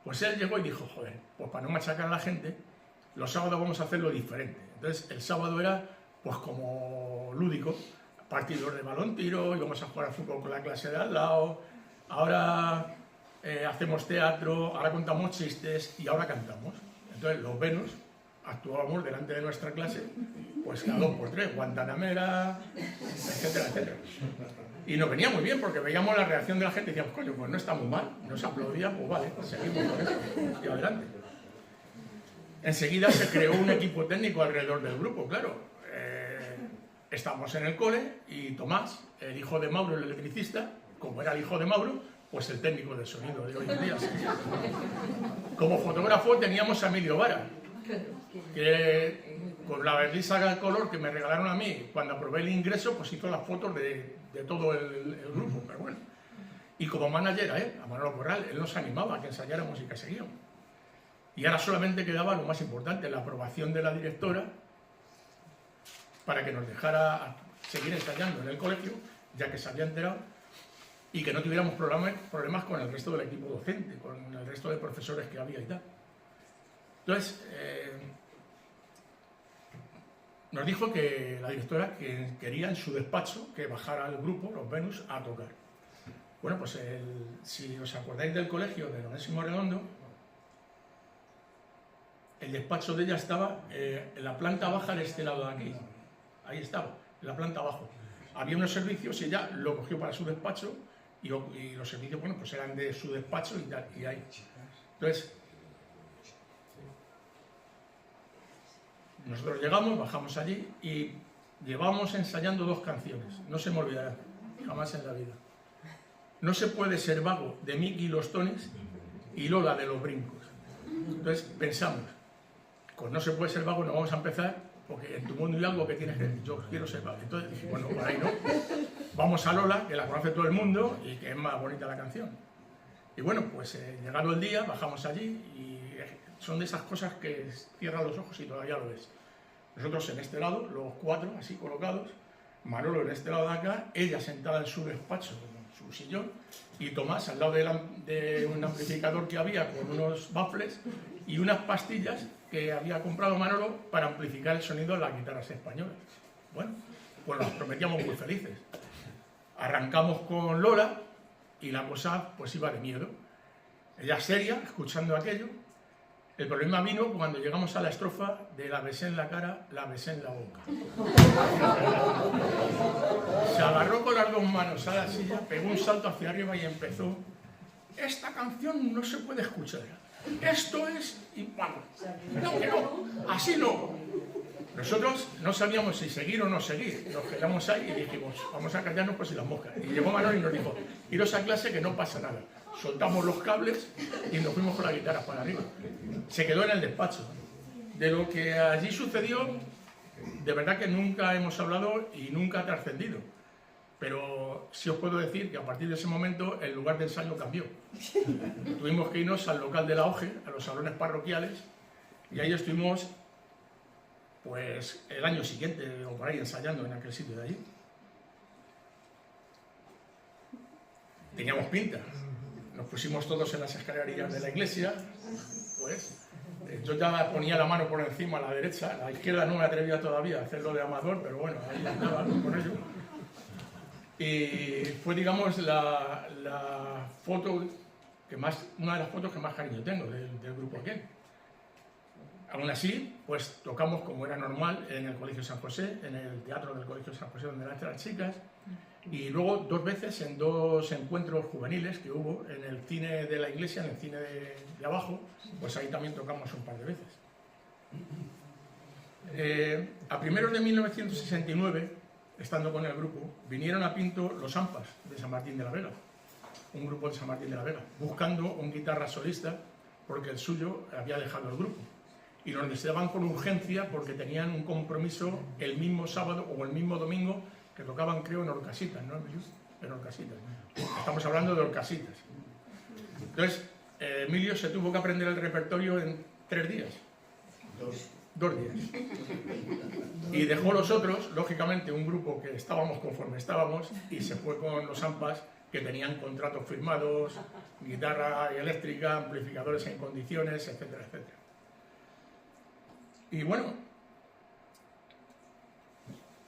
pues él llegó y dijo, joder, pues para no machacar a la gente, los sábados vamos a hacerlo diferente. Entonces, el sábado era, pues como lúdico, partidos de balón tiro, íbamos a jugar al fútbol con la clase de al lado, ahora hacemos teatro, ahora contamos chistes y ahora cantamos. Entonces los Venus actuábamos delante de nuestra clase, pues cada 2 por 3, Guantanamera, etcétera, etcétera. Y nos venía muy bien porque veíamos la reacción de la gente y decíamos, coño, pues no está muy mal, nos aplaudía, pues vale, pues seguimos con eso y adelante. Enseguida se creó un equipo técnico alrededor del grupo, claro. Estábamos en el cole y Tomás, el hijo de Mauro, el electricista, como era el hijo de Mauro, pues el técnico de sonido de hoy en día. Como fotógrafo teníamos a Emilio Vara, que con la berlisa de color que me regalaron a mí, cuando aprobé el ingreso, pues hizo las fotos de todo el grupo, pero bueno. Y como manager a Manolo Corral, él nos animaba a que ensayáramos y que seguíamos. Y ahora solamente quedaba lo más importante, la aprobación de la directora, para que nos dejara seguir ensayando en el colegio, ya que se había enterado, y que no tuviéramos problemas con el resto del equipo docente, con el resto de profesores que había y tal. Entonces, nos dijo que la directora que quería en su despacho que bajara el grupo, los Venus, a tocar. Bueno, pues si os acordáis del colegio de Onésimo Redondo, el despacho de ella estaba en la planta baja de este lado de aquí. Ahí estaba, en la planta abajo. Había unos servicios y ella lo cogió para su despacho y los servicios, bueno, pues eran de su despacho y ahí. Entonces, nosotros llegamos, bajamos allí y llevamos ensayando 2 canciones. No se me olvidará, jamás en la vida. No se puede ser vago, de Mickey y los Tones, y Lola, de los Brincos. Entonces pensamos, pues no se puede ser vago, no vamos a empezar, porque en tu mundo hay algo que tienes que decir, yo quiero ser vago. Entonces dije, bueno, por ahí no. Vamos a Lola, que la conoce todo el mundo y que es más bonita la canción. Y bueno, pues llegado el día, bajamos allí y son de esas cosas que cierran los ojos y todavía lo ves. Nosotros en este lado, los 4 así colocados, Manolo en este lado de acá, ella sentada en su despacho, en su sillón, y Tomás al lado de un amplificador que había con unos baffles y unas pastillas que había comprado Manolo para amplificar el sonido de las guitarras españolas. Bueno, pues nos prometíamos muy felices. Arrancamos con Lola y la cosa pues iba de miedo. Ella seria, escuchando aquello. El problema vino cuando llegamos a la estrofa de la besé en la cara, la besé en la boca. Se agarró con las 2 manos a la silla, pegó un salto hacia arriba y empezó: esta canción no se puede escuchar. Esto es... Y bueno, no, que no, así no. Nosotros no sabíamos si seguir o no seguir. Nos quedamos ahí y dijimos, vamos a callarnos pues y las moscas. Y llegó Manolo y nos dijo, iros a clase que no pasa nada. Soltamos los cables y nos fuimos con la guitarra para arriba. Se quedó en el despacho. De lo que allí sucedió, de verdad que nunca hemos hablado y nunca ha trascendido. Pero sí os puedo decir que a partir de ese momento el lugar de ensayo cambió. Tuvimos que irnos al local de la OGE, a los salones parroquiales, y ahí estuvimos pues el año siguiente o por ahí ensayando en aquel sitio de allí. Teníamos pinta. Nos pusimos todos en las escalerillas de la iglesia, pues yo ya ponía la mano por encima a la derecha, a la izquierda no me atrevía todavía a hacerlo de amador, pero bueno, ahí andaba con ello. Y fue, digamos, la foto que más, una de las fotos que más cariño tengo del grupo aquel. Aún así, pues tocamos como era normal en el Colegio San José, en el teatro del Colegio San José donde eran las chicas, y luego 2 veces en 2 encuentros juveniles que hubo en el cine de la iglesia, en el cine de abajo, pues ahí también tocamos un par de veces. A primeros de 1969, estando con el grupo, vinieron a Pinto los AMPAs de San Martín de la Vega. un grupo de San Martín de la Vega, buscando un guitarra solista porque el suyo había dejado el grupo. Y lo necesitaban con urgencia porque tenían un compromiso el mismo sábado o el mismo domingo que tocaban, creo, en Orcasitas, ¿no, Emilio? En Orcasitas. Estamos hablando de Orcasitas. Entonces, Emilio se tuvo que aprender el repertorio en 3 días. 2 días. Y dejó los otros, lógicamente, un grupo que estábamos conforme estábamos, y se fue con los AMPAs que tenían contratos firmados, guitarra eléctrica, amplificadores en condiciones, etcétera, etcétera. Y bueno,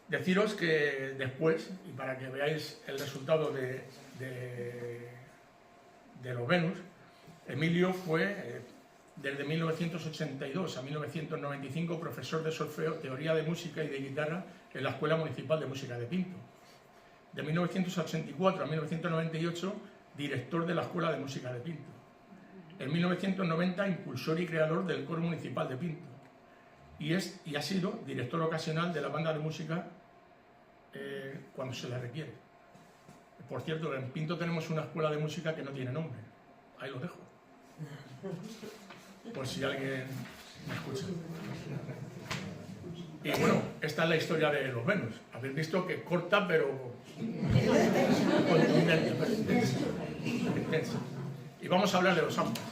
deciros que después, y para que veáis el resultado de los Venus, Emilio fue, desde 1982 a 1995, profesor de solfeo, teoría de música y de guitarra en la Escuela Municipal de Música de Pinto. De 1984 a 1998, director de la Escuela de Música de Pinto. En 1990, impulsor y creador del Coro Municipal de Pinto. Y ha sido director ocasional de la banda de música cuando se le requiere. Por cierto, en Pinto tenemos una escuela de música que no tiene nombre. Ahí lo dejo. Por si alguien me escucha. Y bueno, esta es la historia de los Venus. Habéis visto que corta, pero contundente, pero intensa. Y vamos a hablar de los AMPAs,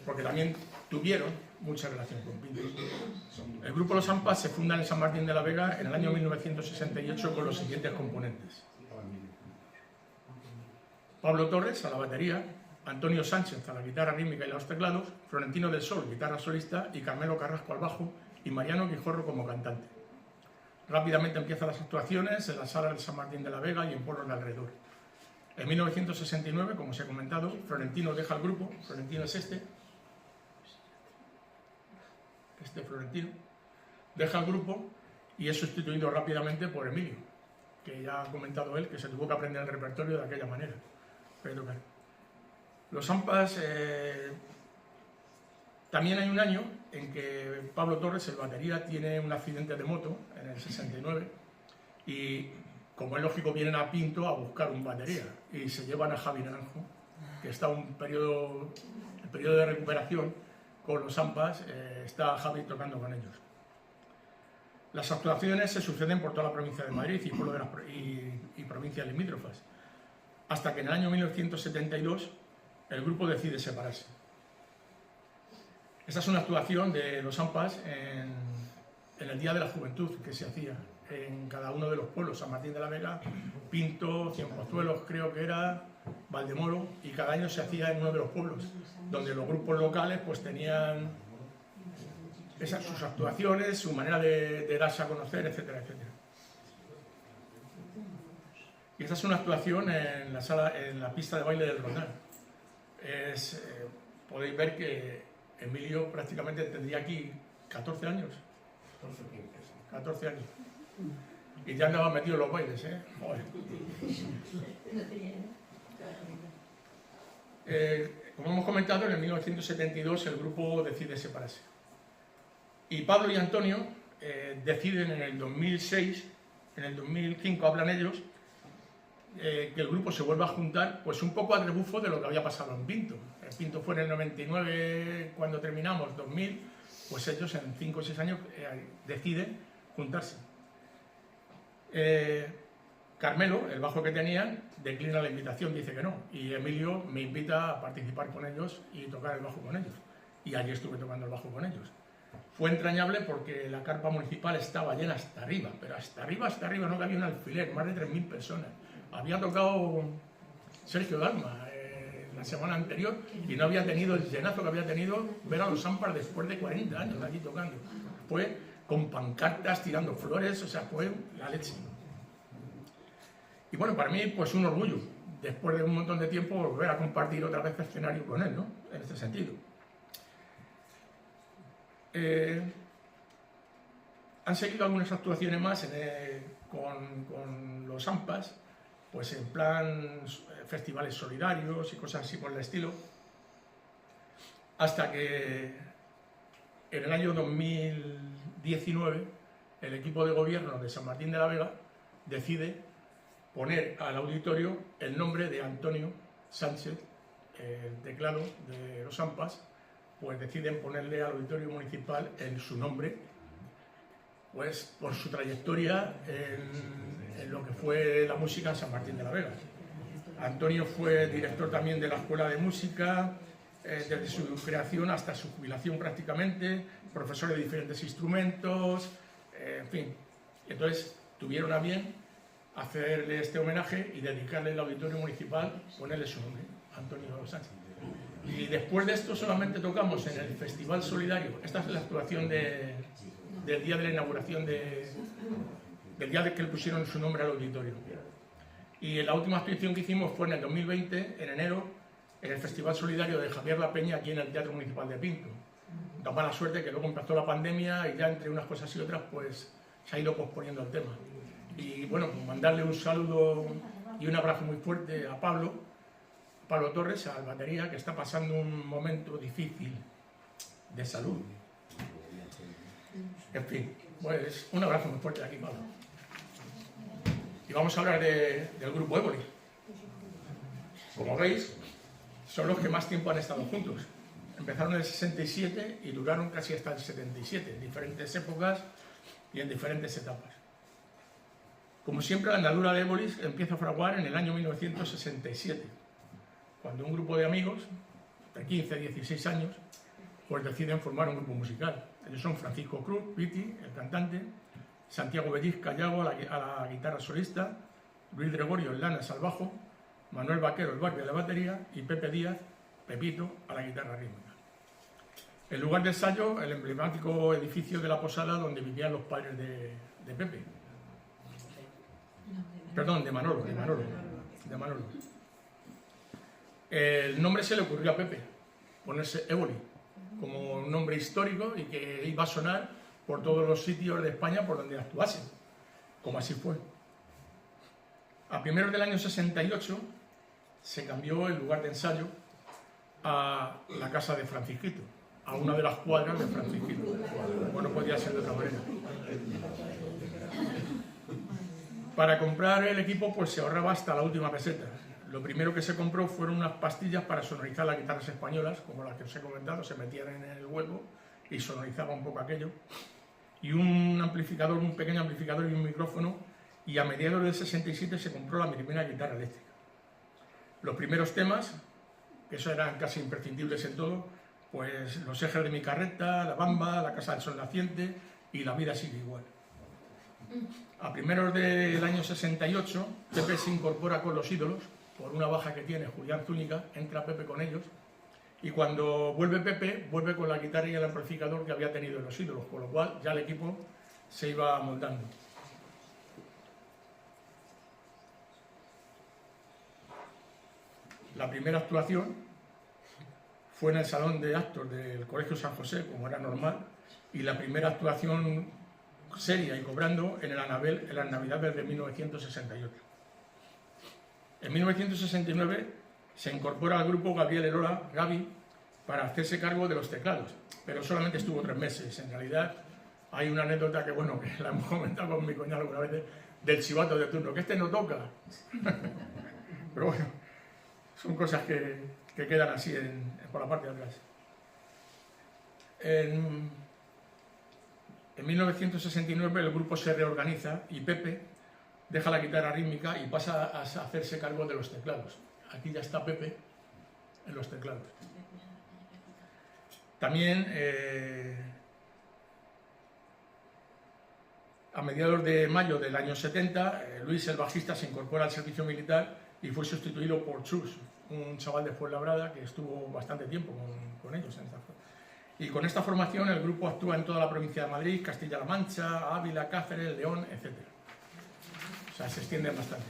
porque también tuvieron mucha relación con Pinto. El grupo Los AMPAs se funda en San Martín de la Vega en el año 1968 con los siguientes componentes: Pablo Torres a la batería, Antonio Sánchez a la guitarra rítmica y los teclados, Florentino del Sol, guitarra solista, y Carmelo Carrasco al bajo, y Mariano Guijorro como cantante. Rápidamente empiezan las actuaciones en la sala de San Martín de la Vega y en pueblos de alrededor. En 1969, como se ha comentado, Florentino deja el grupo. Florentino es este Florentino, deja el grupo y es sustituido rápidamente por Emilio, que ya ha comentado él que se tuvo que aprender el repertorio de aquella manera. Pero claro, los AMPAs, también hay un año en que Pablo Torres, el batería, tiene un accidente de moto en el 69 y, como es lógico, vienen a Pinto a buscar un batería y se llevan a Javi Naranjo, que está el periodo de recuperación con los AMPAs. Está Javi tocando con ellos. Las actuaciones se suceden por toda la provincia de Madrid y provincias limítrofas, hasta que en el año 1972 el grupo decide separarse. Esta es una actuación de los AMPAs en el Día de la Juventud que se hacía en cada uno de los pueblos: San Martín de la Vega, Pinto, Cienpozuelos, creo que era, Valdemoro, y cada año se hacía en uno de los pueblos, donde los grupos locales pues tenían sus actuaciones, su manera de darse a conocer, etcétera, etcétera. Y esta es una actuación en la pista de baile del Rondán. Podéis ver que Emilio prácticamente tendría aquí 14 años. 14 años. Y ya andaba metido en los bailes, ¿eh? Joder. Como hemos comentado, en el 1972 el grupo decide separarse. Y Pablo y Antonio deciden en el 2006, en el 2005 hablan ellos, que el grupo se vuelva a juntar, pues un poco a rebufo de lo que había pasado en Pinto. El Pinto fue en el 99 cuando terminamos, 2000, pues ellos en 5 o 6 años deciden juntarse. Carmelo, el bajo que tenían, declina la invitación, dice que no, y Emilio me invita a participar con ellos y tocar el bajo con ellos, y allí estuve tocando el bajo con ellos. Fue entrañable porque la carpa municipal estaba llena hasta arriba, pero hasta arriba, no cabía un alfiler, más de 3.000 personas. Había tocado Sergio Dalma la semana anterior y no había tenido el llenazo que había tenido ver a los AMPAs después de 40 años allí tocando. Fue con pancartas, tirando flores, o sea, fue la leche. Y bueno, para mí, pues un orgullo, después de un montón de tiempo, volver a compartir otra vez escenario con él, ¿no? En este sentido. Han seguido algunas actuaciones más con los AMPAs, pues en plan festivales solidarios y cosas así por el estilo, hasta que en el año 2019 el equipo de gobierno de San Martín de la Vega decide poner al auditorio el nombre de Antonio Sánchez, el teclado de los AMPAs, pues deciden ponerle al Auditorio Municipal en su nombre, pues por su trayectoria en lo que fue la música en San Martín de la Vega. Antonio fue director también de la Escuela de Música, desde su creación hasta su jubilación prácticamente, profesor de diferentes instrumentos, en fin. Entonces tuvieron a bien hacerle este homenaje y dedicarle el Auditorio Municipal, ponerle su nombre, Antonio Sánchez. Y después de esto solamente tocamos en el Festival Solidario. Esta es la actuación del día de la inauguración, del día de que le pusieron su nombre al auditorio. Y la última actuación que hicimos fue en el 2020, en enero, en el Festival Solidario de Javier La Peña, aquí en el Teatro Municipal de Pinto. Da mala suerte que luego empezó la pandemia y ya entre unas cosas y otras pues se ha ido posponiendo el tema. Y bueno, pues mandarle un saludo y un abrazo muy fuerte a Pablo Torres, al batería, que está pasando un momento difícil de salud. En fin, pues un abrazo muy fuerte de aquí, Pablo. Y vamos a hablar del grupo Éboli. Como veis, son los que más tiempo han estado juntos. Empezaron en el 67 y duraron casi hasta el 77, en diferentes épocas y en diferentes etapas. Como siempre, la andadura de Éboli empieza a fraguar en el año 1967, cuando un grupo de amigos, de 15 a 16 años, pues deciden formar un grupo musical. Ellos son Francisco Cruz, Piti, el cantante, Santiago Belliz Callago a la guitarra solista, Luis Gregorio Lanas al bajo, Manuel Vaquero el Barbie a la batería y Pepe Díaz, Pepito, a la guitarra rítmica. El lugar de ensayo, el emblemático edificio de la Posada donde vivían los padres de Pepe. Perdón, de Manolo. El nombre se le ocurrió a Pepe, ponerse Éboli, como un nombre histórico y que iba a sonar por todos los sitios de España por donde actuasen, como así fue. A primeros del año 68 se cambió el lugar de ensayo a la casa de Francisquito, a una de las cuadras de Francisquito. Bueno, podía ser de otra manera. Para comprar el equipo pues se ahorraba hasta la última peseta. Lo primero que se compró fueron unas pastillas para sonorizar las guitarras españolas, como las que os he comentado, se metían en el hueco y sonorizaba un poco aquello. Y un amplificador, un pequeño amplificador y un micrófono, y a mediados del 67 se compró la primera guitarra eléctrica. Los primeros temas, que eso eran casi imprescindibles en todo, pues Los ejes de mi carreta, La bamba, La casa del sol naciente y La vida sigue igual. A primeros del año 68, Pepe se incorpora con Los ídolos, por una baja que tiene Julián Zúñiga, entra Pepe con ellos, y cuando vuelve Pepe, vuelve con la guitarra y el amplificador que había tenido en Los ídolos, con lo cual ya el equipo se iba montando. La primera actuación fue en el salón de actos del Colegio San José, como era normal, y la primera actuación seria y cobrando en el Anabel en las Navidades de 1968. En 1969 se incorpora al grupo Gabriel Erola, Gaby, para hacerse cargo de los teclados, pero solamente estuvo 3 meses. En realidad hay una anécdota que, bueno, que la hemos comentado con mi cuñado alguna vez, del chivato de turno, que este no toca. Pero bueno, son cosas que quedan así por la parte de atrás. En 1969 el grupo se reorganiza y Pepe deja la guitarra rítmica y pasa a hacerse cargo de los teclados. Aquí ya está Pepe en los teclados. También a mediados de mayo del año 70, Luis, el bajista, se incorpora al servicio militar y fue sustituido por Chus, un chaval de Fuenlabrada que estuvo bastante tiempo con ellos en esta forma. Y con esta formación el grupo actúa en toda la provincia de Madrid, Castilla-La Mancha, Ávila, Cáceres, León, etc. O sea, se extienden bastante.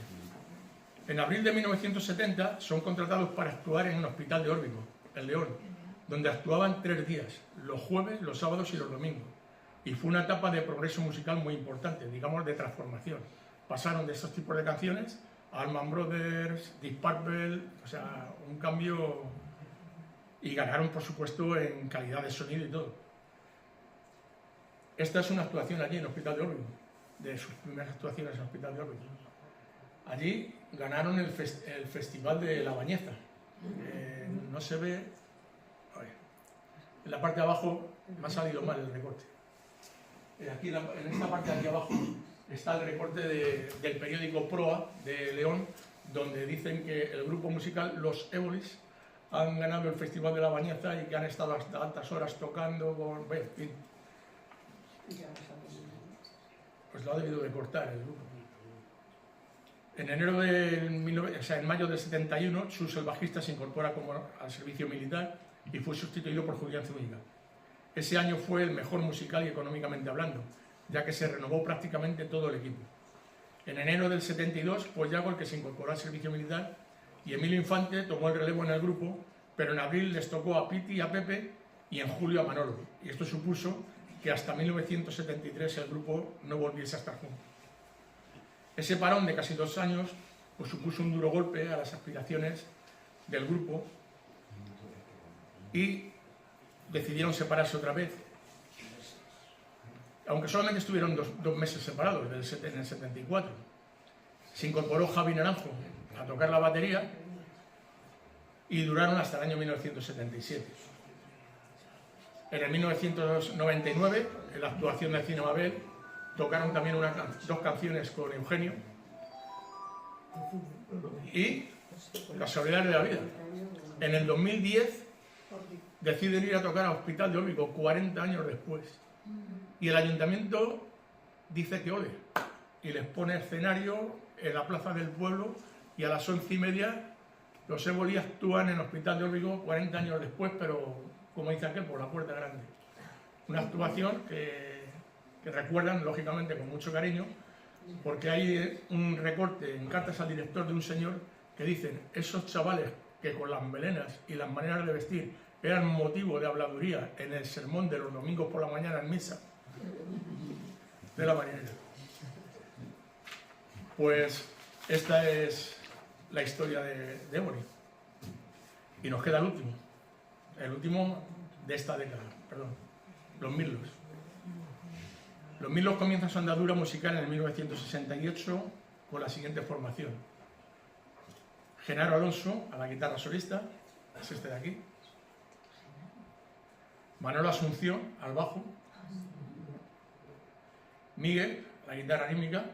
En abril de 1970 son contratados para actuar en un hospital de Órbigo, en León, donde actuaban 3 días, los jueves, los sábados y los domingos. Y fue una etapa de progreso musical muy importante, digamos de transformación. Pasaron de estos tipos de canciones a Allman Brothers, Deep Purple, o sea, un cambio, y ganaron por supuesto en calidad de sonido y todo. Esta es una actuación allí en el Hospital de Órbigo, de sus primeras actuaciones en el Hospital de Órbigo. Allí ganaron el Festival de La Bañeza, No se ve. A ver, en la parte de abajo me ha salido mal el recorte. Aquí en esta parte de aquí abajo está el recorte del periódico Proa de León, donde dicen que el grupo musical Los Ébolis han ganado el Festival de la Bañeza y que han estado hasta altas horas tocando con... Bueno, en fin. Pues lo ha debido de cortar el grupo. En mayo del 71, Chus, el bajista, se incorpora al servicio militar y fue sustituido por Julián Zúñiga. Ese año fue el mejor musical y económicamente hablando, ya que se renovó prácticamente todo el equipo. En enero del 72 fue Yago el que se incorporó al servicio militar y Emilio Infante tomó el relevo en el grupo, pero en abril les tocó a Piti y a Pepe y en julio a Manolo. Y esto supuso que hasta 1973 el grupo no volviese a estar juntos. Ese parón de casi 2 años pues, supuso un duro golpe a las aspiraciones del grupo y decidieron separarse otra vez, aunque solamente estuvieron dos meses separados, en el 74. Se incorporó Javi Naranjo a tocar la batería y duraron hasta el año 1977. En el 1999, en la actuación de Cine Babel, tocaron también 2 canciones con Eugenio y Casualidades de la vida. En el 2010 deciden ir a tocar a Hospital de Órbigo 40 años después y el ayuntamiento dice que ole y les pone escenario en la plaza del pueblo y a las 11:30 los Ébolis actúan en Hospital de Órbigo 40 años después, pero como dice aquel, por la puerta grande. Una actuación que recuerdan lógicamente con mucho cariño, porque hay un recorte en cartas al director de un señor que dicen: esos chavales que con las melenas y las maneras de vestir eran motivo de habladuría en el sermón de los domingos por la mañana en misa de la marinera. Pues esta es la historia de Éboli. Y nos queda el último de esta década, perdón, los Mirlos. Los Mirlos comienzan su andadura musical en el 1968 con la siguiente formación: Genaro Alonso a la guitarra solista, es este de aquí, Manolo Asunción al bajo, Miguel a la guitarra rítmica,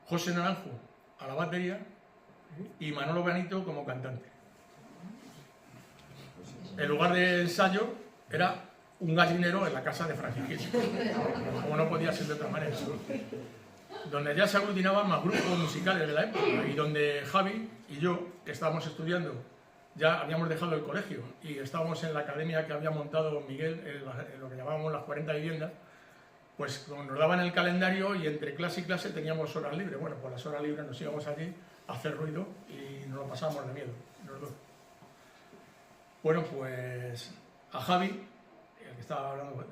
José Naranjo a la batería y Manolo Benito como cantante. El lugar de ensayo era un gallinero en la casa de Francisquín, como no podía ser de otra manera, donde ya se aglutinaban más grupos musicales de la época y donde Javi y yo, que estábamos estudiando, ya habíamos dejado el colegio y estábamos en la academia que había montado Miguel, en lo que llamábamos las 40 viviendas. Pues nos daban el calendario y entre clase y clase teníamos horas libres. Bueno, pues las horas libres nos íbamos allí a hacer ruido y nos lo pasábamos de miedo, los dos. Bueno, pues a Javi, el que estaba hablando,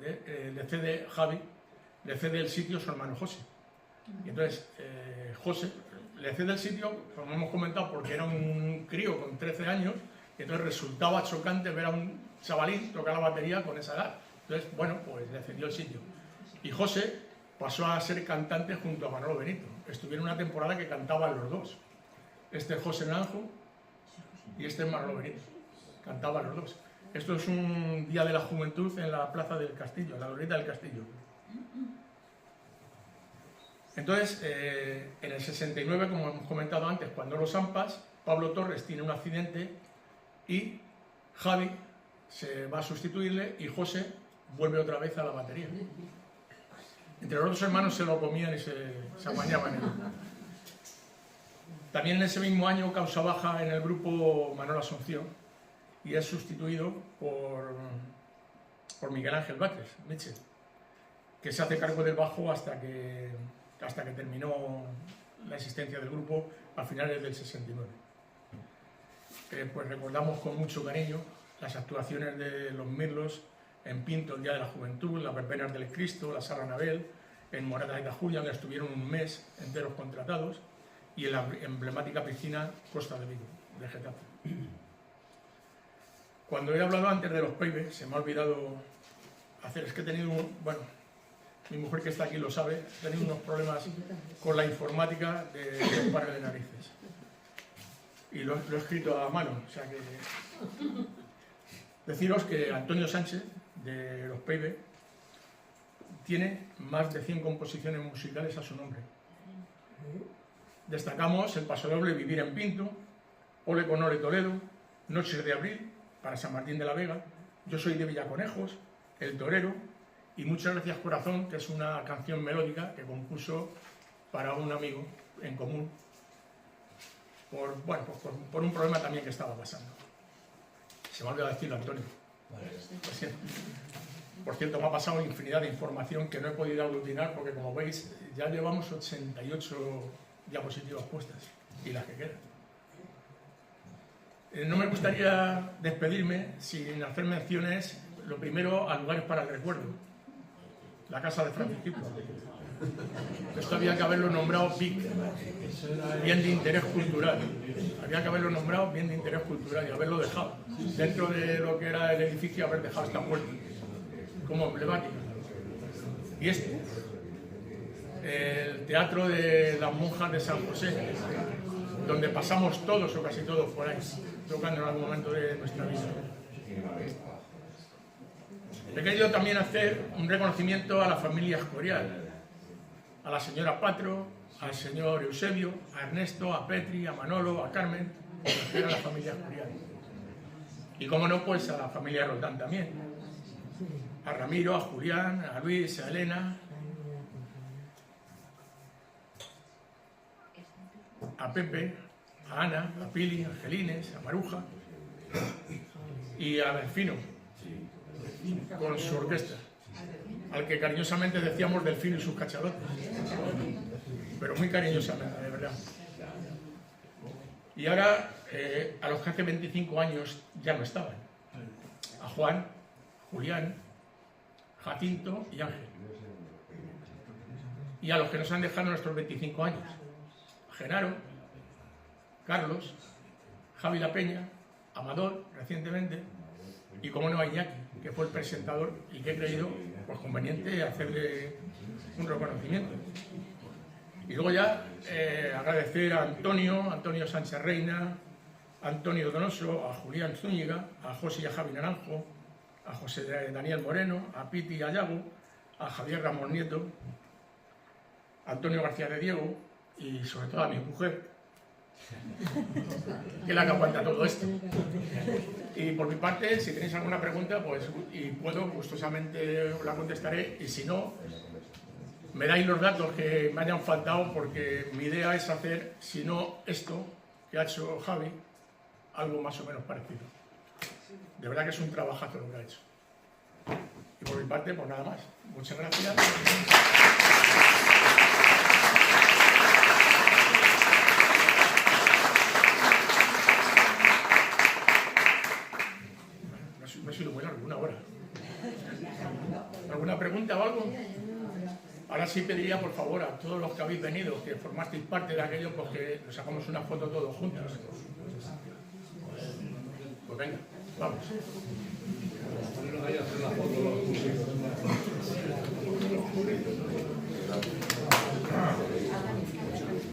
le cede el sitio su hermano José. Y entonces José le cede el sitio, como hemos comentado, porque era un crío con 13 años, y entonces resultaba chocante ver a un chavalín tocar la batería con esa edad. Entonces, bueno, pues le cedió el sitio. Y José pasó a ser cantante junto a Manolo Benito. Estuvieron una temporada que cantaban los dos. Este es José Naranjo y este es Manolo Benito. Cantaban los dos. Esto es un día de la juventud en la plaza del Castillo, en la glorieta del Castillo. Entonces, en el 69, como hemos comentado antes, cuando los Ampas, Pablo Torres tiene un accidente y Javi se va a sustituirle y José vuelve otra vez a la batería. Entre los dos hermanos se lo comían y se apañaban. También en ese mismo año causa baja en el grupo Manolo Asunción y es sustituido por Miguel Ángel Batres, Mitchell, que se hace cargo del bajo hasta que terminó la existencia del grupo a finales del 69. Pues recordamos con mucho cariño las actuaciones de los Mirlos en Pinto, el Día de la Juventud, las Verbenas del Cristo, la Sala Anabel, en Morata de Tajuya, donde estuvieron un mes enteros contratados, y en la emblemática piscina Costa de Vigo, de Getafe. Cuando he hablado antes de los Peibes, se me ha olvidado hacer, es que he tenido, bueno, mi mujer que está aquí lo sabe, he tenido unos problemas con la informática de un par de narices. y lo he escrito a mano. O sea que deciros que Antonio Sánchez, de Los Peibe, tiene más de 100 composiciones musicales a su nombre. Destacamos el pasodoble Vivir en Pinto, Ole con Ole Toledo, Noches de Abril, para San Martín de la Vega, Yo soy de Villaconejos, El Torero y Muchas gracias Corazón, que es una canción melódica que compuso para un amigo en común por un problema también que estaba pasando. Se me ha olvidado decirlo, Antonio. Lo siento. Por cierto, me ha pasado infinidad de información que no he podido aglutinar porque, como veis, ya llevamos 88 diapositivas puestas y las que quedan. No me gustaría despedirme sin hacer menciones, lo primero, a lugares para el recuerdo. La casa de Francisco. Esto había que haberlo nombrado BIC, bien de interés cultural. Había que haberlo nombrado bien de interés cultural y haberlo dejado dentro de lo que era el edificio, haber dejado esta puerta como emblemática. Y este, el Teatro de las Monjas de San José, donde pasamos todos o casi todos por ahí, tocando en algún momento de nuestra vida. He querido también hacer un reconocimiento a la familia Escorial, a la señora Patro, al señor Eusebio, a Ernesto, a Petri, a Manolo, a Carmen, que era la familia Escorial. Y como no, pues a la familia Roldán también, a Ramiro, a Julián, a Luis, a Elena, a Pepe, a Ana, a Pili, a Angelines, a Maruja y a Delfino, con su orquesta, al que cariñosamente decíamos Delfino y sus cachalotes, pero muy cariñosamente, de verdad. Y ahora, a los que hace 25 años ya no estaban, a Juan, Julián, Jacinto y Ángel. Y a los que nos han dejado nuestros 25 años, a Genaro, Carlos, Javi La Peña, Amador, recientemente, y como no, a Iñaki, que fue el presentador y que he creído pues conveniente hacerle un reconocimiento. Y luego ya agradecer a Antonio Sánchez Reina, a Antonio Donoso, a Julián Zúñiga, a José y a Javi Naranjo, a José Daniel Moreno, a Piti y a Yago, a Javier Ramos Nieto, a Antonio García de Diego y sobre todo a mi mujer, que es la que aguanta todo esto. Y por mi parte, si tenéis alguna pregunta, pues, y puedo, gustosamente os la contestaré, y si no, me dais los datos que me hayan faltado, porque mi idea es hacer, si no esto que ha hecho Javi, algo más o menos parecido. De verdad que es un trabajazo lo que ha hecho. Y por mi parte, pues nada más. Muchas gracias. Me ha sido muy largo, una hora. ¿Alguna pregunta o algo? Ahora sí pediría, por favor, a todos los que habéis venido, que formasteis parte de aquello, pues que nos sacamos una foto todos juntos. Pues venga, vamos.